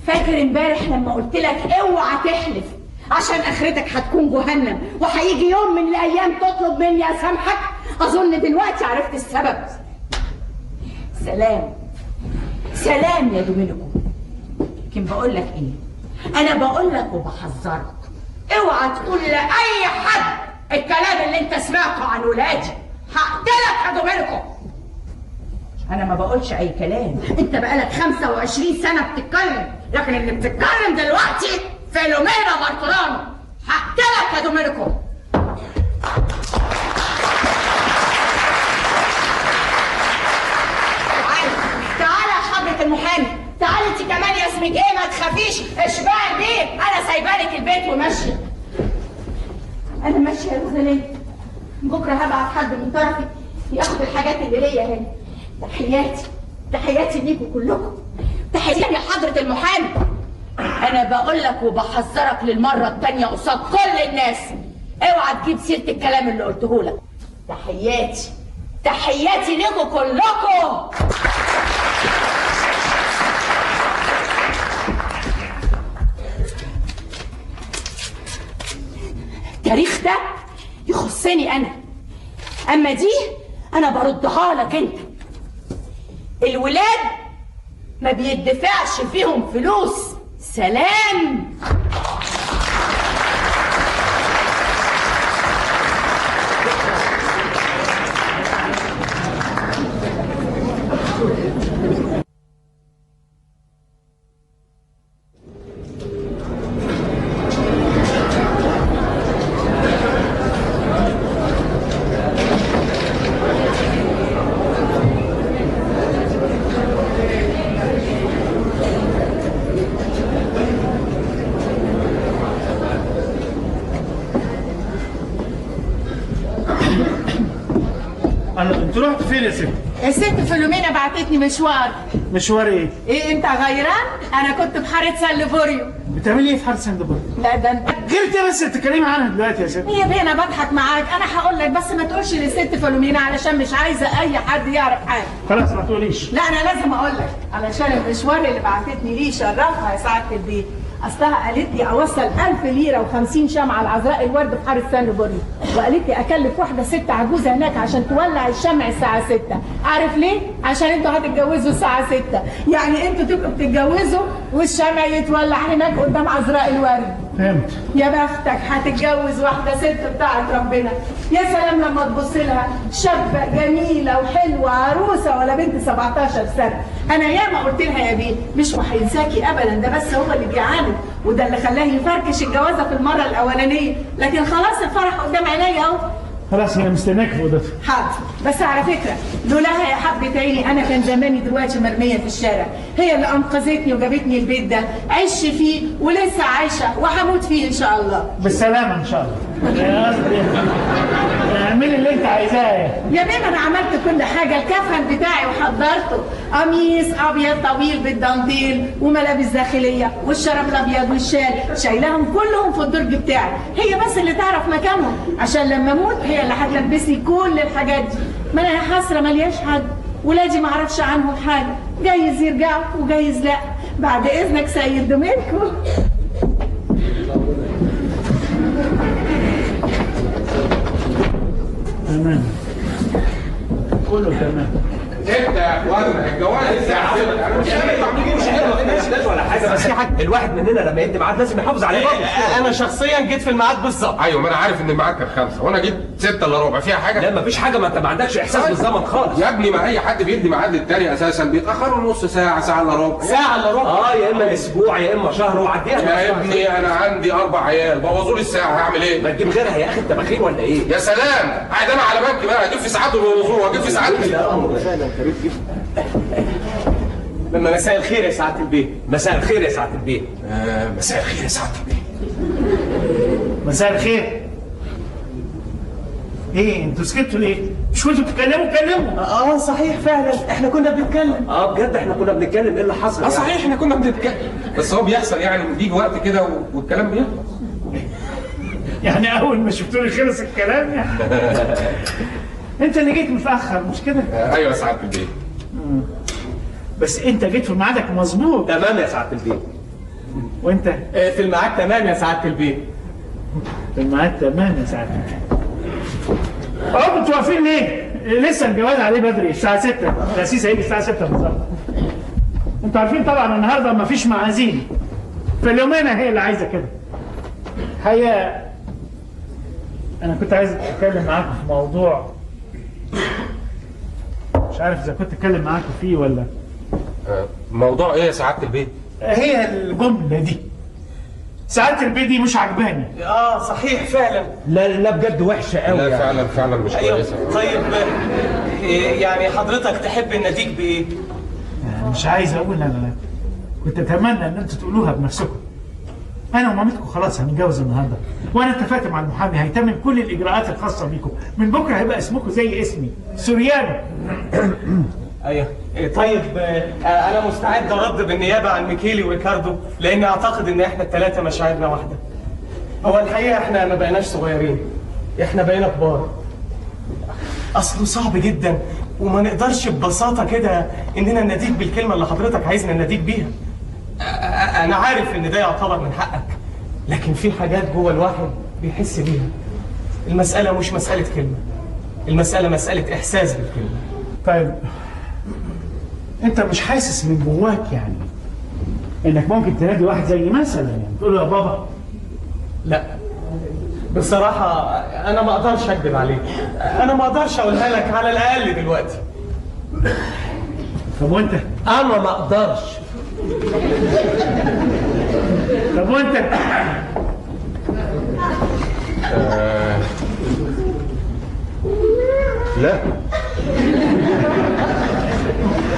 فاكر امبارح لما قلت لك اوعى تحلف عشان اخرتك هتكون جهنم، وهيجي يوم من الايام تطلب مني اسامحك؟ اظن دلوقتي عرفت السبب. سلام يا دومينيكو. لكن بقول لك ايه، انا بقول لك وبحذرك، اوعى تقول لاي حد الكلام اللي انت سمعته عن ولادي. هقتلك يا دومينيكو. انا ما بقولش اي كلام، انت بقالك 25 سنه بتتكلم، لكن اللي بتتكلم دلوقتي فيلومينا بارتولانو. هقتلك يا دومينيكو. تعالى يا حضرة المحامي، تعالى انت كمان يا اسمك ايه، ما تخافيش، اشبعي البيت، انا سايبالك البيت وماشيه. انا ماشيه يا روزالين، بكره هبعت حد من طرفي ياخد الحاجات اللي ليا هنا. تحياتي ليكوا كلكم، تحياتي يا حضرة المحامي. انا بقول لك وبحذرك للمره الثانيه قصاد كل الناس، اوعى تجيب سيره الكلام اللي قلته لك. تحياتي ليكوا كلكم. التاريخ ده يخصني انا، اما دي انا بردها لك انت. الولاد ما بيدفعش فيهم فلوس. سلام. انت رحت فين يا ست؟ الست فيلومينا بعتتني مشوار. مشوار ايه؟ ايه انت غيران؟ انا كنت في حاره سان ليفوريو. بتعملي ايه في حاره سان ليفوريو؟ لا ده انت غير بس تتكلمي عنها دلوقتي يا ست. هي دي انا بضحك معاك، انا هقول لك بس ما تقولش للست فيلومينا علشان مش عايزه اي حد يعرف حاجه. خلاص ما تقوليش. لا انا لازم اقول لك علشان المشوار اللي بعتتني ليه شرفها يا سعاده البيت. اصلها قالت لي اوصل 1000 ليره و50 شمعه لعذراء الورد في حاره سان ليفوريو، وقالت لي اكلف واحده ست عجوزه هناك عشان تولع الشمع الساعه 6. عارف ليه؟ عشان انتوا هتتجوزوا الساعه 6، يعني انتوا تبقوا بتتجوزوا والشمع يتولع هناك قدام عذراء الورد. فهمت. يا بختك هتتجوز واحده ست بتاعت ربنا. يا سلام لما تبص لها شابه جميله وحلوه عروسه ولا بنت 17 سنه. انا ياما قلت لها يا بيه مش هينساكي ابدا، ده بس هو اللي بيعاند وده اللي خلاه يفركش الجوازه في المره الاولانيه، لكن خلاص الفرح قدام عينيا اهو. خلاص هي مستناك في اوضتها. حاضر، بس على فكره لولاها يا حبه عيني انا كان زماني دلوقتي مرميه في الشارع. هي اللي انقذتني وجابتني البيت ده، عشت فيه ولسه عايشه وهموت فيه ان شاء الله. بالسلامه ان شاء الله. يا قصدي اعملي اللي انت عايزاه. يا بيه انا عملت كل حاجه، الكفن بتاعي وحضرته، قميص ابيض طويل بالدانتيل وملابس داخليه والشراب الابيض والشال، شايلهم كلهم في الدرج بتاعي. هي بس اللي تعرف مكانهم عشان لما اموت هي اللي هتلبسني كل الحاجات دي. ما انا حاسره ملياش حد، ولادي ما اعرفش عنهم حاجه، جايز يرجعوا وجايز لا. بعد اذنك سيد دومينكو. تمام كله تمام. انت يا اخوانا الجواز الساعه 6 انا مش عارف ولا حاجه، بس في حاجه الواحد مننا لما يدي ميعاد لازم يحافظ عليه برضه. انا شخصيا جيت في الميعاد بالظبط. ايوه ما انا عارف ان الميعاد كان 5 وانا جيت 6 الا ربع. فيها حاجه؟ لا مفيش حاجه، ما انت ما عندكش احساس بالزمن خالص يا ابني. ما اي حد بيدي ميعاد للتاني اساسا بيتاخروا نص ساعه، ساعه الا ربع. ساعه الا ربع. يا اما اسبوع يا اما شهر وعديها. يا ابني انا عندي 4 عيال بوظوا لي الساعه، هعمل ايه؟ ما تجيب غيرها يا اخي، انت بخيل ولا ايه؟ يا سلام قاعد انا على بنك بقى اجيب في ساعات وبوظوها، اجيب في ساعات. لا امر فعلا كريم جدا. لما مساء الخير يا سعاده البيت. مساء الخير يا سعاده البيت. مساء الخير يا سعاده البيت. مساء الخير. ايه انتوا سكتوا ليه؟ مش كنتوا بتتكلموا؟ صحيح فعلا احنا كنا بنتكلم. بجد احنا كنا بنتكلم. ايه اللي حصل؟ صحيح احنا كنا بنتكلم، بس هو بيحصل يعني بيجي وقت كده والكلام بيخلص. يعني اول ما شفتوني خلص الكلام يعني. انت اللي جيت متاخر مش كده؟ ايوه يا سعاده البيت. بس انت جيت في ميعادك مظبوط. تمام يا سعاده البيت. وانت؟ في الميعاد تمام يا سعاده البيت. في الميعاد تمام يا سعاده البيت. انتوا واقفين ليه؟ لسه الجواز عليه بدري الساعه 6، التاسيس هيجي الساعه 6 بالظبط. انتوا عارفين طبعا النهارده مفيش معازيم، فيلومينا هي اللي عايزه كده. الحقيقه انا كنت عايز اتكلم معاكم في موضوع مش عارف اذا كنت اتكلم معاكم فيه ولا. موضوع ايه يا سعاده البيت؟ هي الجمله دي سعاده البيت دي مش عجباني. صحيح فعلا. لا بجد وحشه قوي. لا فعلا فعلا مش كويسه. طيب يعني حضرتك تحب النتيج بايه؟ يعني مش عايز اقول انا كنت اتمنى ان انتوا تقولوها بنفسكم. انا ومامتكم خلاص هنتجوز النهارده، وانا اتفقت مع المحامي هيتم كل الاجراءات الخاصه بيكم. من بكره هيبقى اسمكم زي اسمي سوريانو. ايوه. طيب انا مستعد ارد بالنيابه عن ميكيلي وريكاردو، لان اعتقد ان احنا الثلاثه مشاعرنا واحده. هو الحقيقه احنا ما بقيناش صغيرين، احنا بقينا كبار. اصله صعب جدا وما نقدرش ببساطه كده اننا نديك بالكلمه اللي حضرتك عايزنا نديك بيها. انا عارف ان ده يعتبر من حقك، لكن في حاجات جوه الواحد بيحس بيها. المساله مش مساله كلمه، المسألة مسألة إحساس بالكلمة. طيب انت مش حاسس من جواك يعني انك ممكن تنادي واحد زي مثلا يعني تقول له يا بابا؟ لا بصراحة أنا ما أقدرش أكذب عليك، أنا ما أقدرش أقولها لك على الأقل دلوقتي. طب وأنت؟ أنا ما أقدرش. طب وأنت؟ لا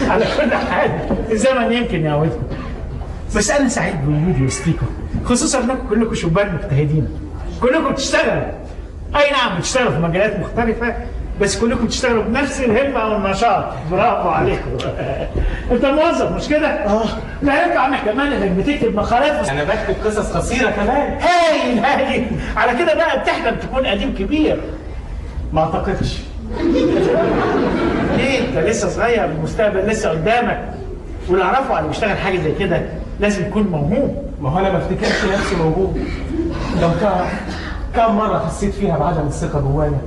على كل حال الزمن يمكن يعودكم، بس انا سعيد بوجودي وسطيكم، خصوصا انكم كلكم شبان مجتهدين، كلكم بتشتغلوا. اي نعم بتشتغلوا في مجالات مختلفه، بس كلكم بتشتغلوا بنفس الهمه والنشاط. برافو عليكم. انت موظف مش كده؟ لا يرجع عنك كمان انك بتكتب مقالات انا بكتب قصص قصيره كمان. هايل هايل. على كده بقى بتحلم تكون اديب كبير. ما اعتقدش. ليه؟ انت لسه صغير، المستقبل لسه قدامك، واللي اعرفه على بيشتغل حاجه زي كده لازم يكون موهوب. ما هو انا ما افتكرش نفسي موهوب. لو تعرف كم مره حسيت فيها بعدم الثقه جوايا،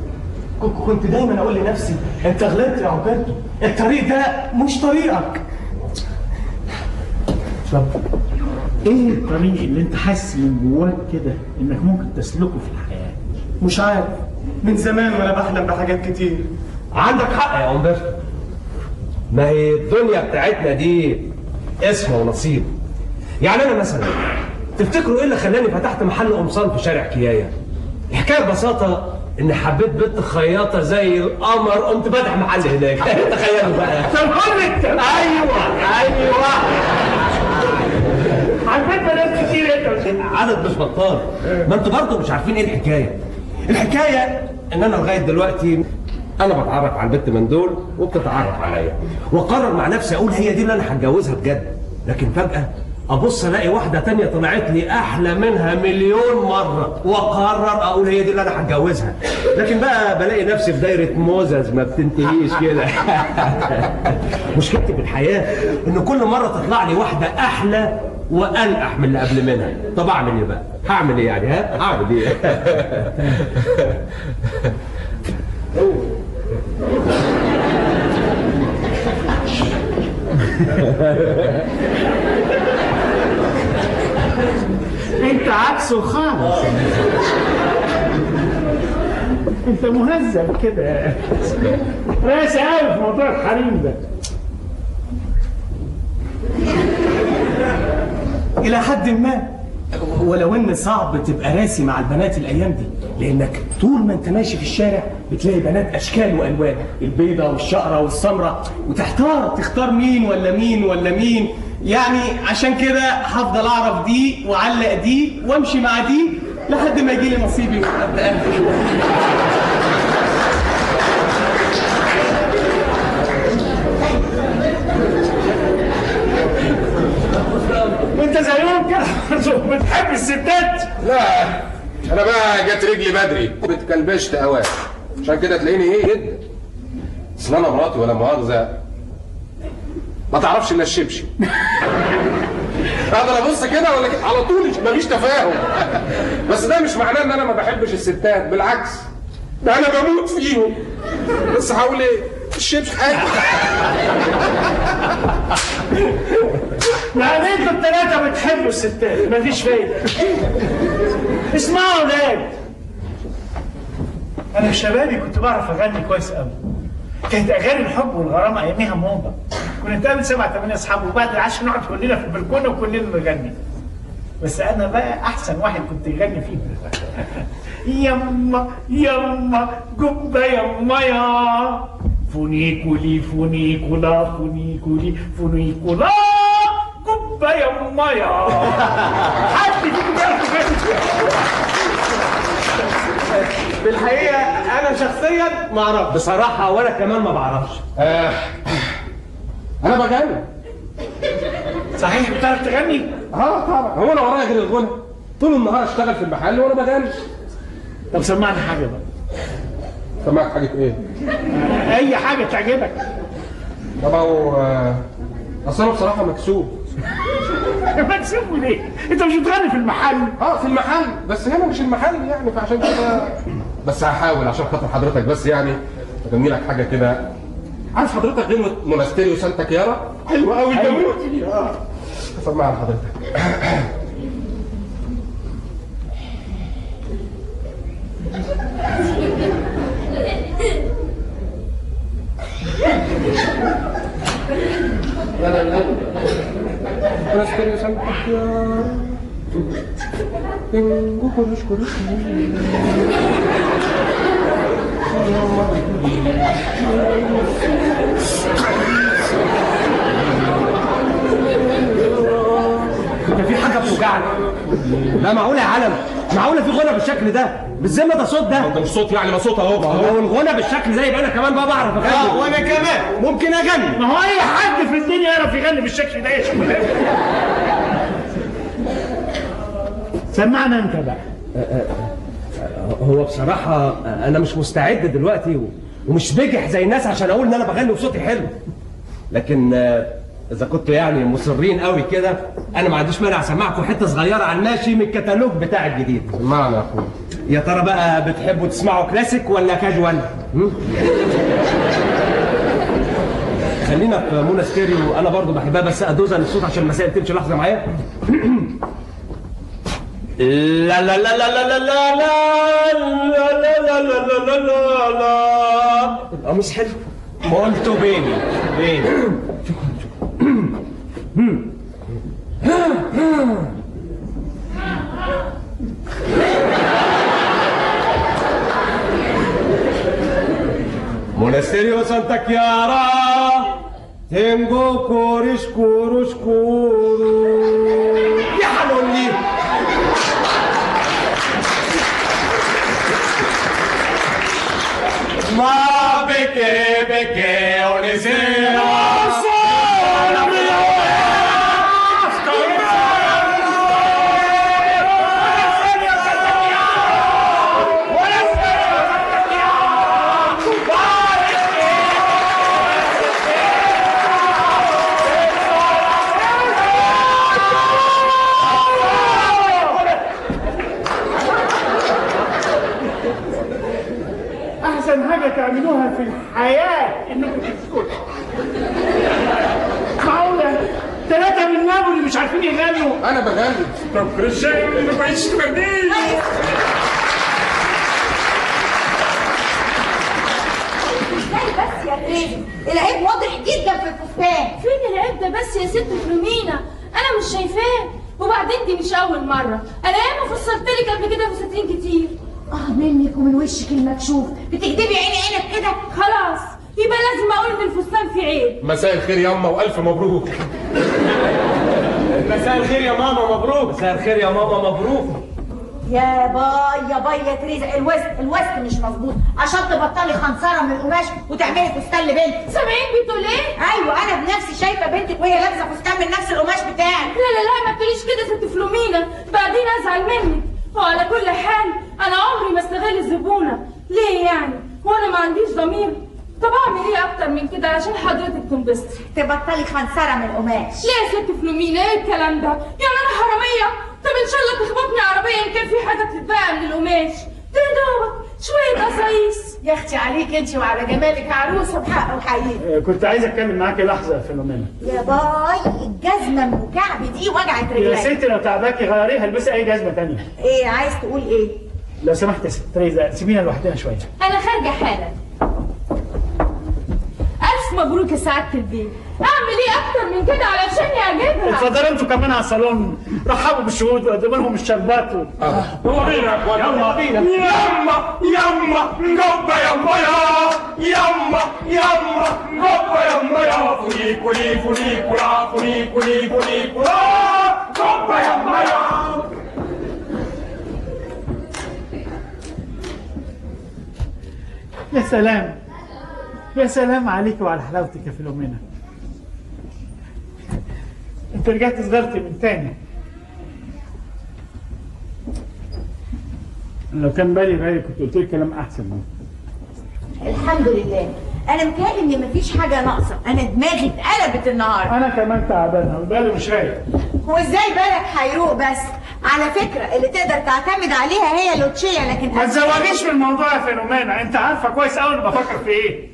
كنت دايما اقول لنفسي انت غلطت يا عبيدو، الطريق ده مش طريقك. طب ايه الطريق اللي انت حاسس من جواك كده انك ممكن تسلكه في الحياه؟ مش عارف، من زمان وانا بحلم بحاجات كتير. عندك حق يا عمبرتو، ما هي الدنيا بتاعتنا دي اسم ونصيب. يعني انا مثلا تفتكروا ايه اللي خلاني فتحت محل قمصان في شارع كياية؟ الحكايه ببساطه ان حبيت بنت خياطه زي القمر، قمت فاتح محل هناك. تخيلوا بقى. ايوه حبيت بنات كتير انت. عدد مش بطال. ما انتوا برضه مش عارفين ايه الحكايه. الحكايه ان انا لغايه دلوقتي انا بتعرف على البنت من دول وبتتعرف عليا، واقرر مع نفسي اقول هي دي اللي انا هتجوزها بجد. لكن فجاه ابص الاقي واحده تانية طلعت لي احلى منها مليون مره، واقرر اقول هي دي اللي انا هتجوزها. لكن بقى بلاقي نفسي في دايره موزز ما بتنتهيش كده. مشكلتي في الحياه ان كل مره تطلع لي واحده احلى وانقح من اللي قبل منها. طب اعمل ايه بقى؟ هعمل ايه يعني؟ هعمل ايه؟ انت عكسه خالص. انت مهذب كده، راسي قوي في موضوع الحريم ده. الى حد ما، ولو ان صعب تبقى راسي مع البنات الايام دي، لانك طول ما انت ماشي في الشارع بتلاقي بنات اشكال والوان، البيضه والشقره والسمراء، وتحتار تختار مين ولا مين ولا مين. يعني عشان كده هفضل اعرف دي واعلق دي وامشي مع دي لحد ما يجي لي نصيبي وابقى اهلي. وانت زيهم كده بتحب الستات؟ لا انا بقى جت رجلي بدري، اتكلبشت اوقات، عشان كده تلاقيني ايه جدا. اصل انا مراتي ولا مؤاخذه ما تعرفش الا الشبشب. اقدر ابص كده ولا كده على طول، مفيش تفاهم. بس ده مش معناه ان انا ما بحبش الستات، بالعكس ده انا بموت فيهم. بس هقول ايه؟ الشبشب حاجه. يعني انتوا الثلاثه بتحبوا الستات، مفيش فايده. اسمعوا يا ولاد، انا في شبابي كنت بعرف اغني كويس قوي. كانت اغاني الحب والغرام اياميها موضه. كنا نتقابل 7 8 اصحاب، وبعد العشاء نقعد كلنا في البلكونه وكلنا نغني. بس انا بقى احسن واحد كنت يغني فيه. يما يما جبه يما يا فونيكولي فونيكولا فونيكولي فونيكولا جبه يما يا. حد فيكم بيعرف يغني؟ بالحقيقه انا شخصيا ما اعرفش بصراحه، وانا كمان ما بعرفش. انا بغني. صحيح بتعرف تغني؟ طبعا. هو انا ورايا غير الغنى؟ طول النهار اشتغل في المحل وانا بغني. طب سمعني حاجه بقى. سمعك حاجه ايه؟ اي حاجه تعجبك. طبعا اصل انا بصراحه مكسوف. مكسوف ليه؟ انت مش بتغني في المحل؟ في المحل، بس هنا مش المحل يعني، فعشان كده بس هحاول عشان خاطر حضرتك بس يعني اغني لك حاجه كده. عارف حضرتك غنوه مونستيريو سانتا كيارا؟ حلوه قوي الغنوه دي. اسمعها لحضرتك. لا لا لا مونستيريو سانتا كيارا tengo corazón. انت في حاجه بتوجعني. لا معقوله يا علم، معقوله في غنى بالشكل ده؟ بالذمه ده صوت ده؟ ده مش صوت يعني، ما صوت اهو. لو الغنى بالشكل ده يبقى انا كمان بقى بعرف اغني. وانا كمان ممكن اغني. ما هو اي حد في الدنيا يعرف يغني بالشكل ده يا شباب. سمعنا انت بقى. هو بصراحه انا مش مستعد دلوقتي ومش بجح زي الناس عشان اقول ان انا بغني وصوتي حلو. لكن اذا كنتوا يعني مصرين قوي كده انا ما عنديش مانع اسمعكم حته صغيره على الماشي من الكتالوج بتاع الجديد. سمعنا يا اخويا. يا ترى بقى بتحبوا تسمعوا كلاسيك ولا كاجوال؟ خلينا في مونستيريو، انا برضو بحبها بس ادوزها للصوت عشان المسائل تمشي. لحظه معايا. لا لا لا لا لا لا لا لا لا لا لا لا لا لا. القميص حلو. مولتو بيني بيني. Monasterio Santa Chiara, tengo cuore scuro scuro. يا حلولي. ما بكي بكي ونسينا. احسن حاجه تعملوها في الحياه انكم تسكتوا. معقوله 3 من نابولي مش عارفين يغنوا؟ انا بغني. طب كريستيانو ما بقيتش تغني. بس يا تريزي العيب واضح جدا في الفستان. فين العيب ده بس يا ست فلومينا؟ انا مش شايفاه. وبعدين دي مش اول مره، انا ياما فسرت لك قبل كده فساتين كتير. منك ومن وشك المكشوف بتكدبي عينك كده. خلاص يبقى لازم اقول ان الفستان فيه عيب. مساء الخير يا امه والف مبروك. مساء الخير يا ماما مبروك. مساء الخير يا ماما مبروك. يا باي يا تريزا الوسط مش مظبوط عشان تبطلي خنصره من القماش وتعملي فستان لبنتك. سامعين بتقول ايه؟ ايوه انا بنفسي شايفه بنتك وهي لابسه فستان من نفس القماش بتاعك. لا ما تقوليش كده ست فلومينا، بعدين ازعل منك. وعلى كل حال انا عمري ما استغل الزبونه. ليه يعني؟ وانا ما عنديش ضمير؟ طب اعمل ايه اكتر من كده عشان حضرتك تنبسطي؟ تبطلي خنصره من القماش. ليه يا ست فلومينا؟ ايه الكلام ده؟ يعني انا حراميه؟ طب ان شاء الله تخبطني عربيه ان كان في حاجه بتتباع من القماش. ده دوبك شويه قصايص. يا اختي عليك انت وعلى جمالك عروسه بحق وحقيقي. كنت عايز اتكلم معاكي لحظه يا فيلومينا. يا باي الجزمه ام كعب دي وجعت رجلي. يا ستي لو تعباكي غيريها البسي اي جزمه ثانيه. ايه عايز تقول ايه؟ لو سمحت يا ست تريزا سيبينا لوحدنا شويه. انا خارجه حالا. الف مبروك يا سعاده البيت. اعمل ايه اكتر من كده علشان يعجبها؟ اتفضلوا انتوا كمان على الصالون، رحبوا بالشهود وقدموا لهم الشربات يلا بينا يا اخوانا. يلا بينا. يما جوبا يما جوبا يا فونيكولا جوبا يا. يا سلام يا سلام عليك وعلى حلاوتك يا فيلومينا. انت رجعت صغرتي من تاني. لو كان بالي كنت قلت لك كلام احسن منه. الحمد لله انا متهيألي ان مفيش حاجه ناقصه. انا دماغي اتقلبت النهارده. انا كمان تعبانه وبالي مش رايق. هو ازاي بالك هيروق بس؟ على فكره اللي تقدر تعتمد عليها هي لوتشيا، لكن ما تزوجيش من الموضوع يا فينومينا، انت عارفه كويس قوي انا بفكر في ايه.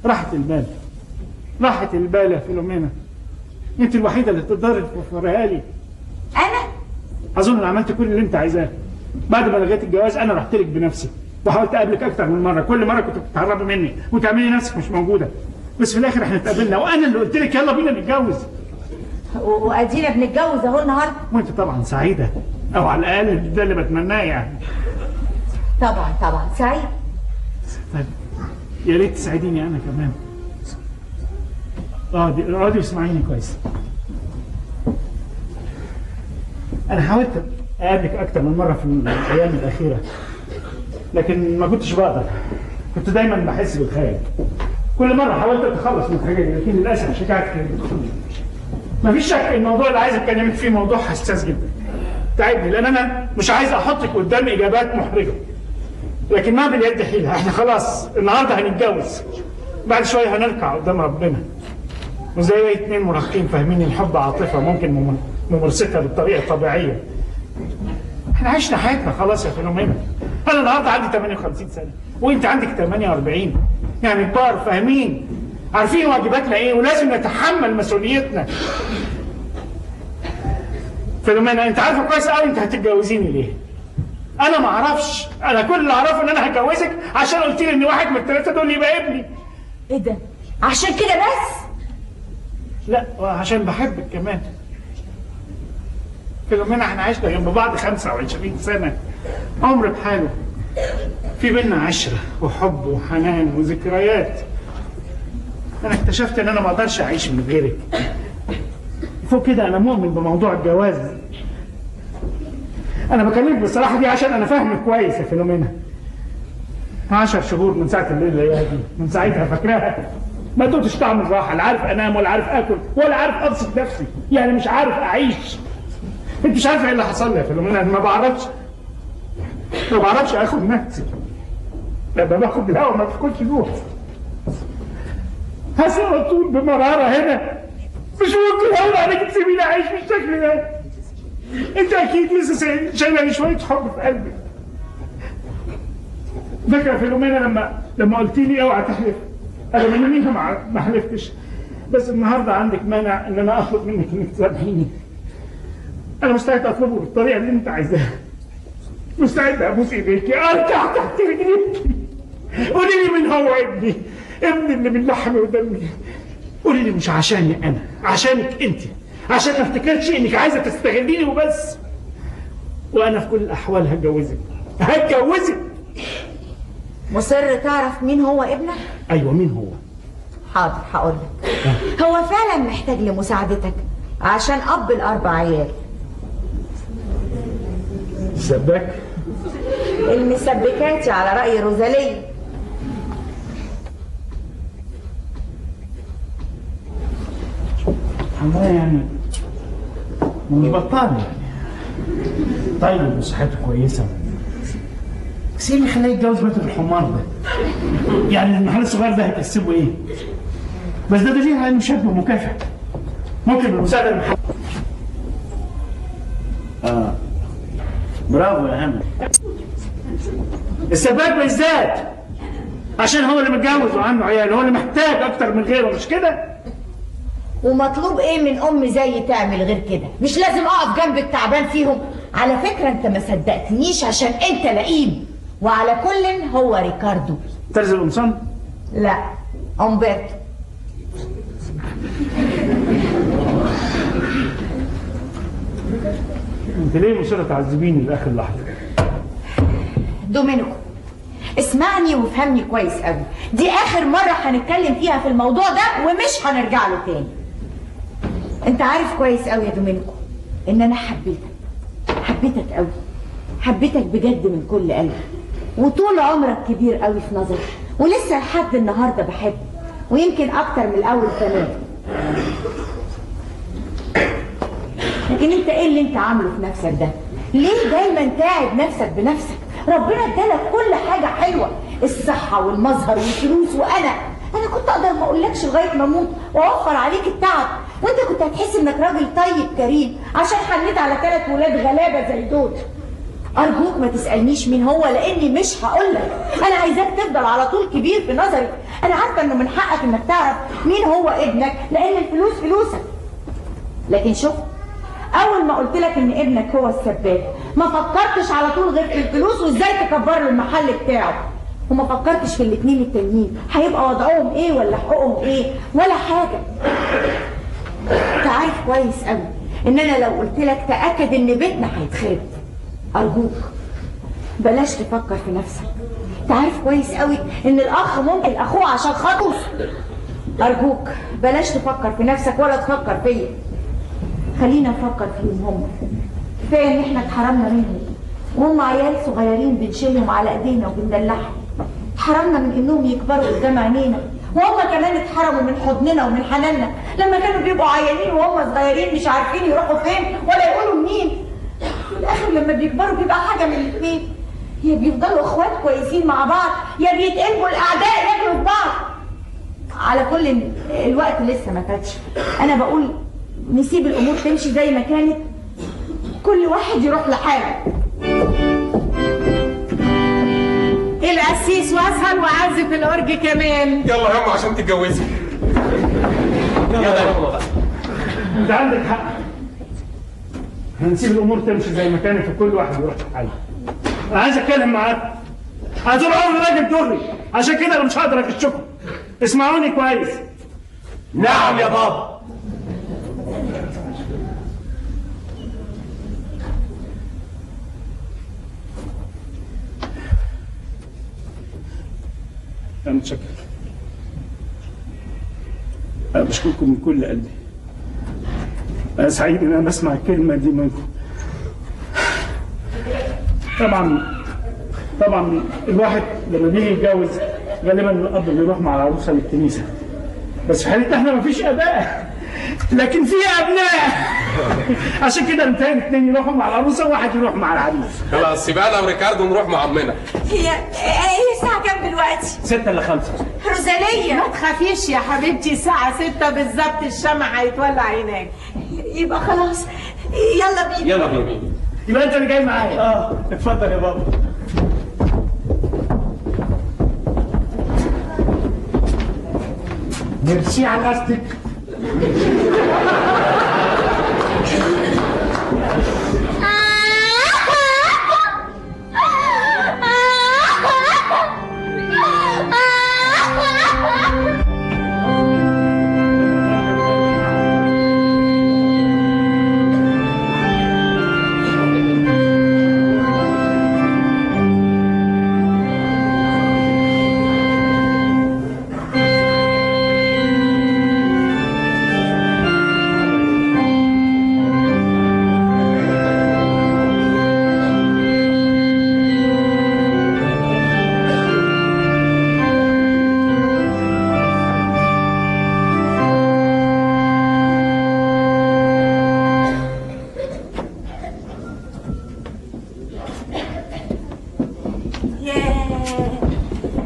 راحة البال، راحة البال يا فينومينا، انت الوحيده اللي تقدري توفريها لي. انا اظن انا عملت كل اللي انت عايزاه. بعد ما لغيت الجواز انا رحت لك بنفسي وحاولت اقابلك اكتر من مره، كل مره كنت بتهربي مني وتعملي نفسك مش موجوده، بس في الاخر احنا اتقابلنا وانا اللي قلت لك يلا بينا نتجوز. وادينا بنتجوز اهو النهارده. وانت طبعا سعيده، او على الاقل ده اللي بتمناه يعني. طبعا سعيد. طيب يا ريت تساعديني انا كمان. اقعدي واسمعيني كويس. انا حاولت اقابلك اكتر من مره في الايام الاخيره، لكن ما كنتش بقدر، كنت دايما بحس بالخيال. كل مره حاولت اتخلص من الحاجات دي، لكن للاسف شجاعتك ما فيش شك الموضوع اللي عايز اكلمك فيه موضوع حساس جدا تعبني، لان انا مش عايز احطك قدام اجابات محرجه، لكن ما باليد حيلها. احنا خلاص النهارده هنتجوز، بعد شويه هنركع قدام ربنا، وزي اي اتنين مراهقين فاهمين الحب عاطفه ممكن ممارستها بالطريقه الطبيعيه. احنا عشنا حياتنا خلاص يا فينومينا. انا النهارده عندي 58 سنه وانت عندك 48، يعني كبار فاهمين عارفين واجباتنا ايه ولازم نتحمل مسؤوليتنا. فينومينا انت عارفه كويس قوي انت هتتجوزيني ليه. انا ما اعرفش، انا كل اللي اعرفه ان انا هتجوزك عشان قلت لي ان واحد من الثلاثه دول يبقى ابني. ايه ده؟ عشان كده بس؟ لا وعشان بحبك كمان. فينومينا احنا عشنا جنب بعض 25 سنه، عمر بحاله، في بينا عشره وحب وحنان وذكريات. انا اكتشفت ان انا ما اقدرش اعيش من غيرك. فوق كده انا مؤمن بموضوع الجواز. انا بكلمك بالصراحه دي عشان انا فاهمك كويس يا فينومينا. 10 شهور من ساعه الليله دي، من ساعتها فاكراها ما دقتش طعم الراحه، لا عارف انام ولا عارف اكل ولا عارف ابسط نفسي، يعني مش عارف اعيش. انت مش عارفه ايه اللي حصل لي يا فينومينا. انا ما بعرفش اخد نفسي. لما باخد الهواء ما باخدش جوه. حاسس على طول بمراره هنا. مش ممكن هون عليك تسيبيني اعيش بالشكل ده. انت اكيد لسه شايله لي شويه حب في قلبك. فاكره يا فيلومينا لما قلت لي اوعى تحلف، انا من يوميها ما حلفتش، بس النهارده عندك مانع ان انا اطلب منك انك تسامحيني. انا مستعد اطلبه بالطريقه اللي انت عايزاها. مستعد ابوس ايديكي، ارجع تحت رجليكي. قولي لي مين هو ابني اللي من لحمي ودمي. قولي لي مش عشاني انا، عشانك انت، عشان ما افتكرش انك عايزه تستغليني وبس. وانا في كل الاحوال هتجوزك. مصر تعرف مين هو ابنك؟ ايوه مين هو؟ حاضر هقول لك. هو فعلا محتاج لمساعدتك عشان اب ال4 عيال. سباك؟ المسبكاتي على رأي روزالية. والله يعني مش بطال يعني. طيب وصحته كويسه، بس ايه اللي خلاه يتجوز بنت الحمار ده؟ يعني المحل الصغير ده هيكسبه ايه؟ بس ده دليل على انه شاب مكافح، ممكن بالمساعده المحل. برافو يا هنا. السباك بالذات عشان هو اللي متجوز وعنده عيال، هو اللي محتاج اكتر من غيره، مش كده؟ ومطلوب ايه من ام زي تعمل غير كده؟ مش لازم اقف جنب التعبان فيهم. على فكره انت ما صدقتنيش عشان انت لئيم. وعلى كل هو ريكاردو. ترز القمصان؟ لا، امبرتو. انت ليه مصره تعذبيني لاخر لحظه؟ دومينيكو اسمعني وافهمني كويس قوي، دي اخر مره هنتكلم فيها في الموضوع ده ومش هنرجع له تاني. انت عارف كويس قوي يا دومينيكو ان انا حبيتك قوي، حبيتك بجد من كل قلبي، وطول عمرك كبير قوي في نظري، ولسه لحد النهارده بحبك، ويمكن اكتر من الاول كمان. لكن انت ايه اللي انت عامله في نفسك ده؟ ليه دايما تعب نفسك بنفسك؟ ربنا ادالك كل حاجه حلوه، الصحه والمظهر والفلوس، وانا كنت اقدر ما اقولكش لغايه ما اموت واوفر عليك التعب، وانت كنت هتحس انك راجل طيب كريم عشان حنيت على 3 ولاد غلابه زي دول. ارجوك ما تسالنيش مين هو لاني مش هقولك. انا عايزاك تفضل على طول كبير في نظري. انا عارفه انه من حقك انك تعرف مين هو ابنك لان الفلوس فلوسك. لكن شوف، اول ما قلت لك ان ابنك هو السباك ما فكرتش على طول غير في الفلوس وازاي تكبر له المحل بتاعه، وما فكرتش في الاثنين التانيين هيبقى وضعهم ايه ولا حقوقهم ايه ولا حاجه. انت عارف كويس قوي ان انا لو قلت لك تاكد ان بيتنا هيتخرب. ارجوك بلاش تفكر في نفسك. انت عارف كويس قوي ان الاخ ممكن اخوه عشان خاطره. ارجوك بلاش تفكر في نفسك ولا تفكر فيا. خلينا نفكر فيهم هم. كفايه ان احنا اتحرمنا منهم وهم عيال صغيرين بنشيلهم على ايدينا وبندلعهم. اتحرمنا من انهم يكبروا قدام عينينا، وهم كمان اتحرموا من حضننا ومن حناننا لما كانوا بيبقوا عيانين وهم صغيرين مش عارفين يروحوا فين ولا يقولوا منين. في الاخر لما بيكبروا بيبقى حاجه من الاثنين، يا بيفضلوا اخوات كويسين مع بعض يا بيتقلبوا الاعداء ياكلوا في بعض. على كل الوقت لسه ما فاتش. انا بقول نسيب الامور تمشي زي ما كانت، كل واحد يروح لحاله. القسيس واسهل وعازف الاورج كمان. يلا يا أما عشان تتجوزي. يلا يا ماما بقى. انت عندك حق، هنسيب الامور تمشي زي ما كانت وكل واحد يروح لحاله. انا عايز اتكلم معاك. انا طول عمري راجل دغري، عشان كده انا مش هقدر اكشفكم. اسمعوني كويس. نعم يا بابا. أنا متشكر. أنا بشكركم من كل قلبي. أنا سعيد إن أنا بسمع الكلمة دي منكم. طبعا الواحد لما بيجي يتجوز غالبا الأب بيروح مع العروسة للكنيسة. بس في حالتنا إحنا مفيش آباء، لكن في أبناء. عشان كده انتهى 2 يروحوا مع العروسة وواحد يروح مع العريس. خلاص يبقى انا وريكاردو نروح مع امنا. هي الساعه كام دلوقتي؟ 6 إلا 5. روزالية ما تخافيش يا حبيبتي، الساعة 6 بالظبط الشمع هيتولع هناك. يبقى خلاص يلا بينا. يلا بينا. يبقى أنت اللي جاي معايا. اتفضل يا بابا. ميرسي على الاستيك.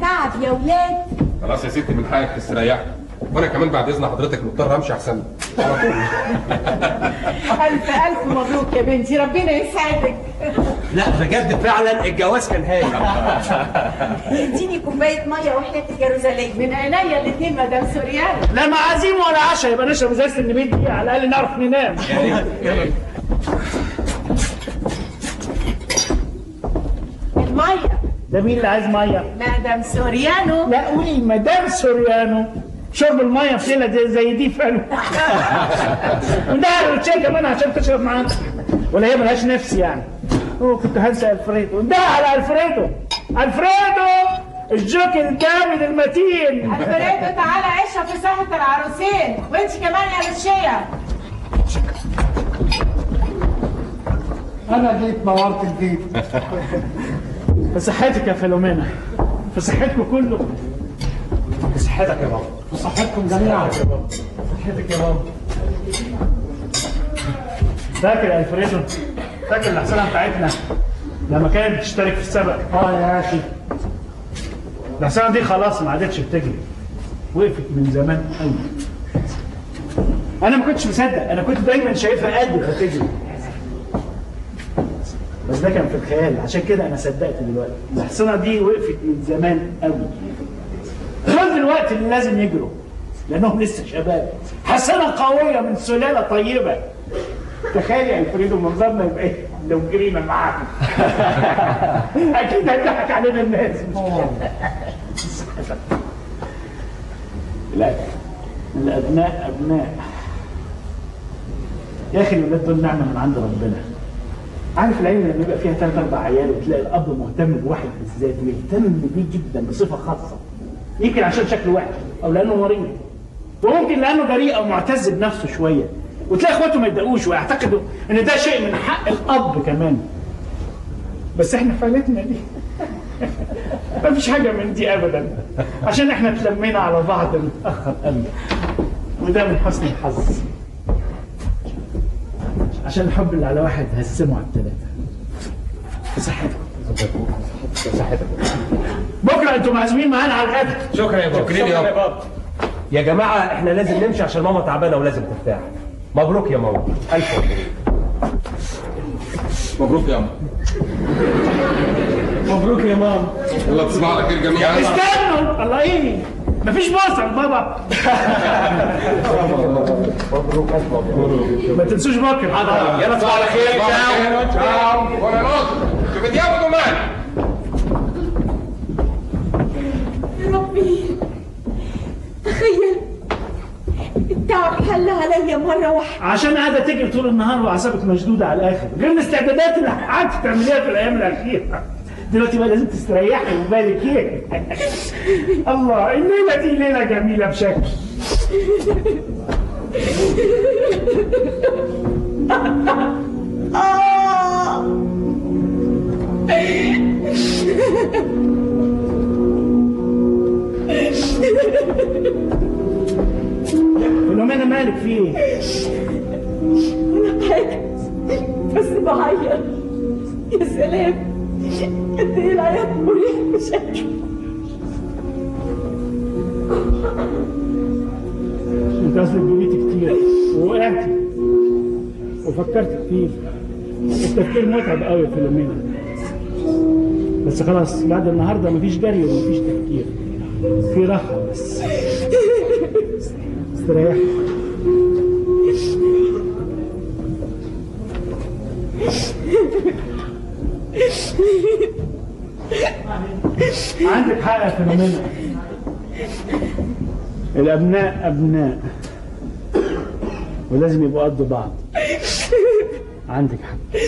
تعب يا ولاد. خلاص يا ستي من حقك تستريحي، وانا كمان بعد اذن حضرتك مضطر امشي احسن على طول. ألف ألف مبروك يا بنتي، ربنا يسعدك. لا بجد فعلا الجواز كان هايل. اديني كوبايه ميه وحياتك يا روزالية. من عينيا الاثنين مدام سوريان. لا معازيم ولا عشاء، يبقى نشرب ازازة النبيذ دي على الأقل نعرف ننام. المية. ده مين اللي عايز مية؟ مدام سوريانو. لا قولي مدام سوريانو. شرب المية في ليلة زي دي فعلا. وده الروتشيه كمان عشان تشرب معانا. ولا هي ملهاش نفس يعني. كنت هنسى الفريدو. ده على الفريدو. الفريدو الجوك الجامد المتين. الفريدو تعالى عيشها في ساحة العروسين، وانت كمان يا روتشيه. انا جيت نورت البيت. في صحتك يا فيلومينا، في صحتكم كله. في صحتك يا بابا. في صحتكم جميعا. في صحتك يا بابا. فاكر يا الفريدو؟ فاكر الحصانه بتاعتنا لما كانت بتشترك في السبق؟ يا اخي الحصانه دي خلاص ما عادتش بتجري، وقفت من زمان قوي. انا ما كنتش مصدق، انا كنت دايما شايفها قد فتجري. بس ده كان في الخيال، عشان كده انا صدقت دلوقتي. الحصانه دي وقفت من زمان قوي. دول دلوقتي اللي لازم يجروا لانهم لسه شباب. حصانه قويه من سلاله طيبه. تخيل يا الفريدو منظرنا يبقى ايه لو جرينا معاهم. اكيد هيضحك علينا الناس. لا، الابناء ابناء يا اخي. الولاد دول نعمه من عند ربنا. عارف العيله لما يبقى فيها 3 4 عيال وتلاقي الاب مهتم بواحد بالذات ويهتم بيه جدا بصفه خاصه، يمكن عشان شكله وحش او لانه مريض، وممكن لانه بريء او معتز بنفسه شويه، وتلاقي اخواته ما يتضايقوش ويعتقدوا ان ده شيء من حق الاب كمان. بس احنا في عيلتنا دي ما فيش حاجه من دي ابدا، عشان احنا اتلمينا على بعض متاخر قوي، وده من حسن الحظ. عشان الحب اللي على واحد هقسمه على 3. بصحتكم. بصحتكم. بكره انتوا معزومين معانا على الغدا. شكرا يا بابا. شكرا يا بابا. يا جماعه احنا لازم نمشي عشان ماما تعبانه ولازم ترتاح. مبروك يا ماما، الف مبروك. مبروك يا ماما. مبروك يا ماما. يلا تصبحوا على خير جميعا. استنوا. الله ايه؟ مفيش بصل بابا. مبروك مبروك. ما تنسوش بكره. يلا تصبحوا على خير. تشاو. ولا نقطة. شوف ديابو كمان. يا ربي، تخيل التعب حل عليا مرة واحدة. عشان قاعده تجري طول النهار واعصابك مشدوده على الاخر، غير الاستعدادات اللي قعدت تعمليها في الايام الاخيره. دلوقتي بقى لازم تستريحي وبالك ايه. الله، الليله دي ليله جميله بشكل. فيلومينا مالك في ايه؟ ولا حاجة، بس بعيط. يا سلام، قد ايه العياط مريح بشكل. انت اصلك جريتي كتير ووقعتي وفكرت كتير. التفكير متعب قوي يا فيلومينا، بس خلاص بعد النهارده مفيش جري ومفيش تفكير، في راحه بس. استريحي. عندك حق يا فيلومينا، الابناء ابناء ولازم يبقوا قد بعض. عندك حق.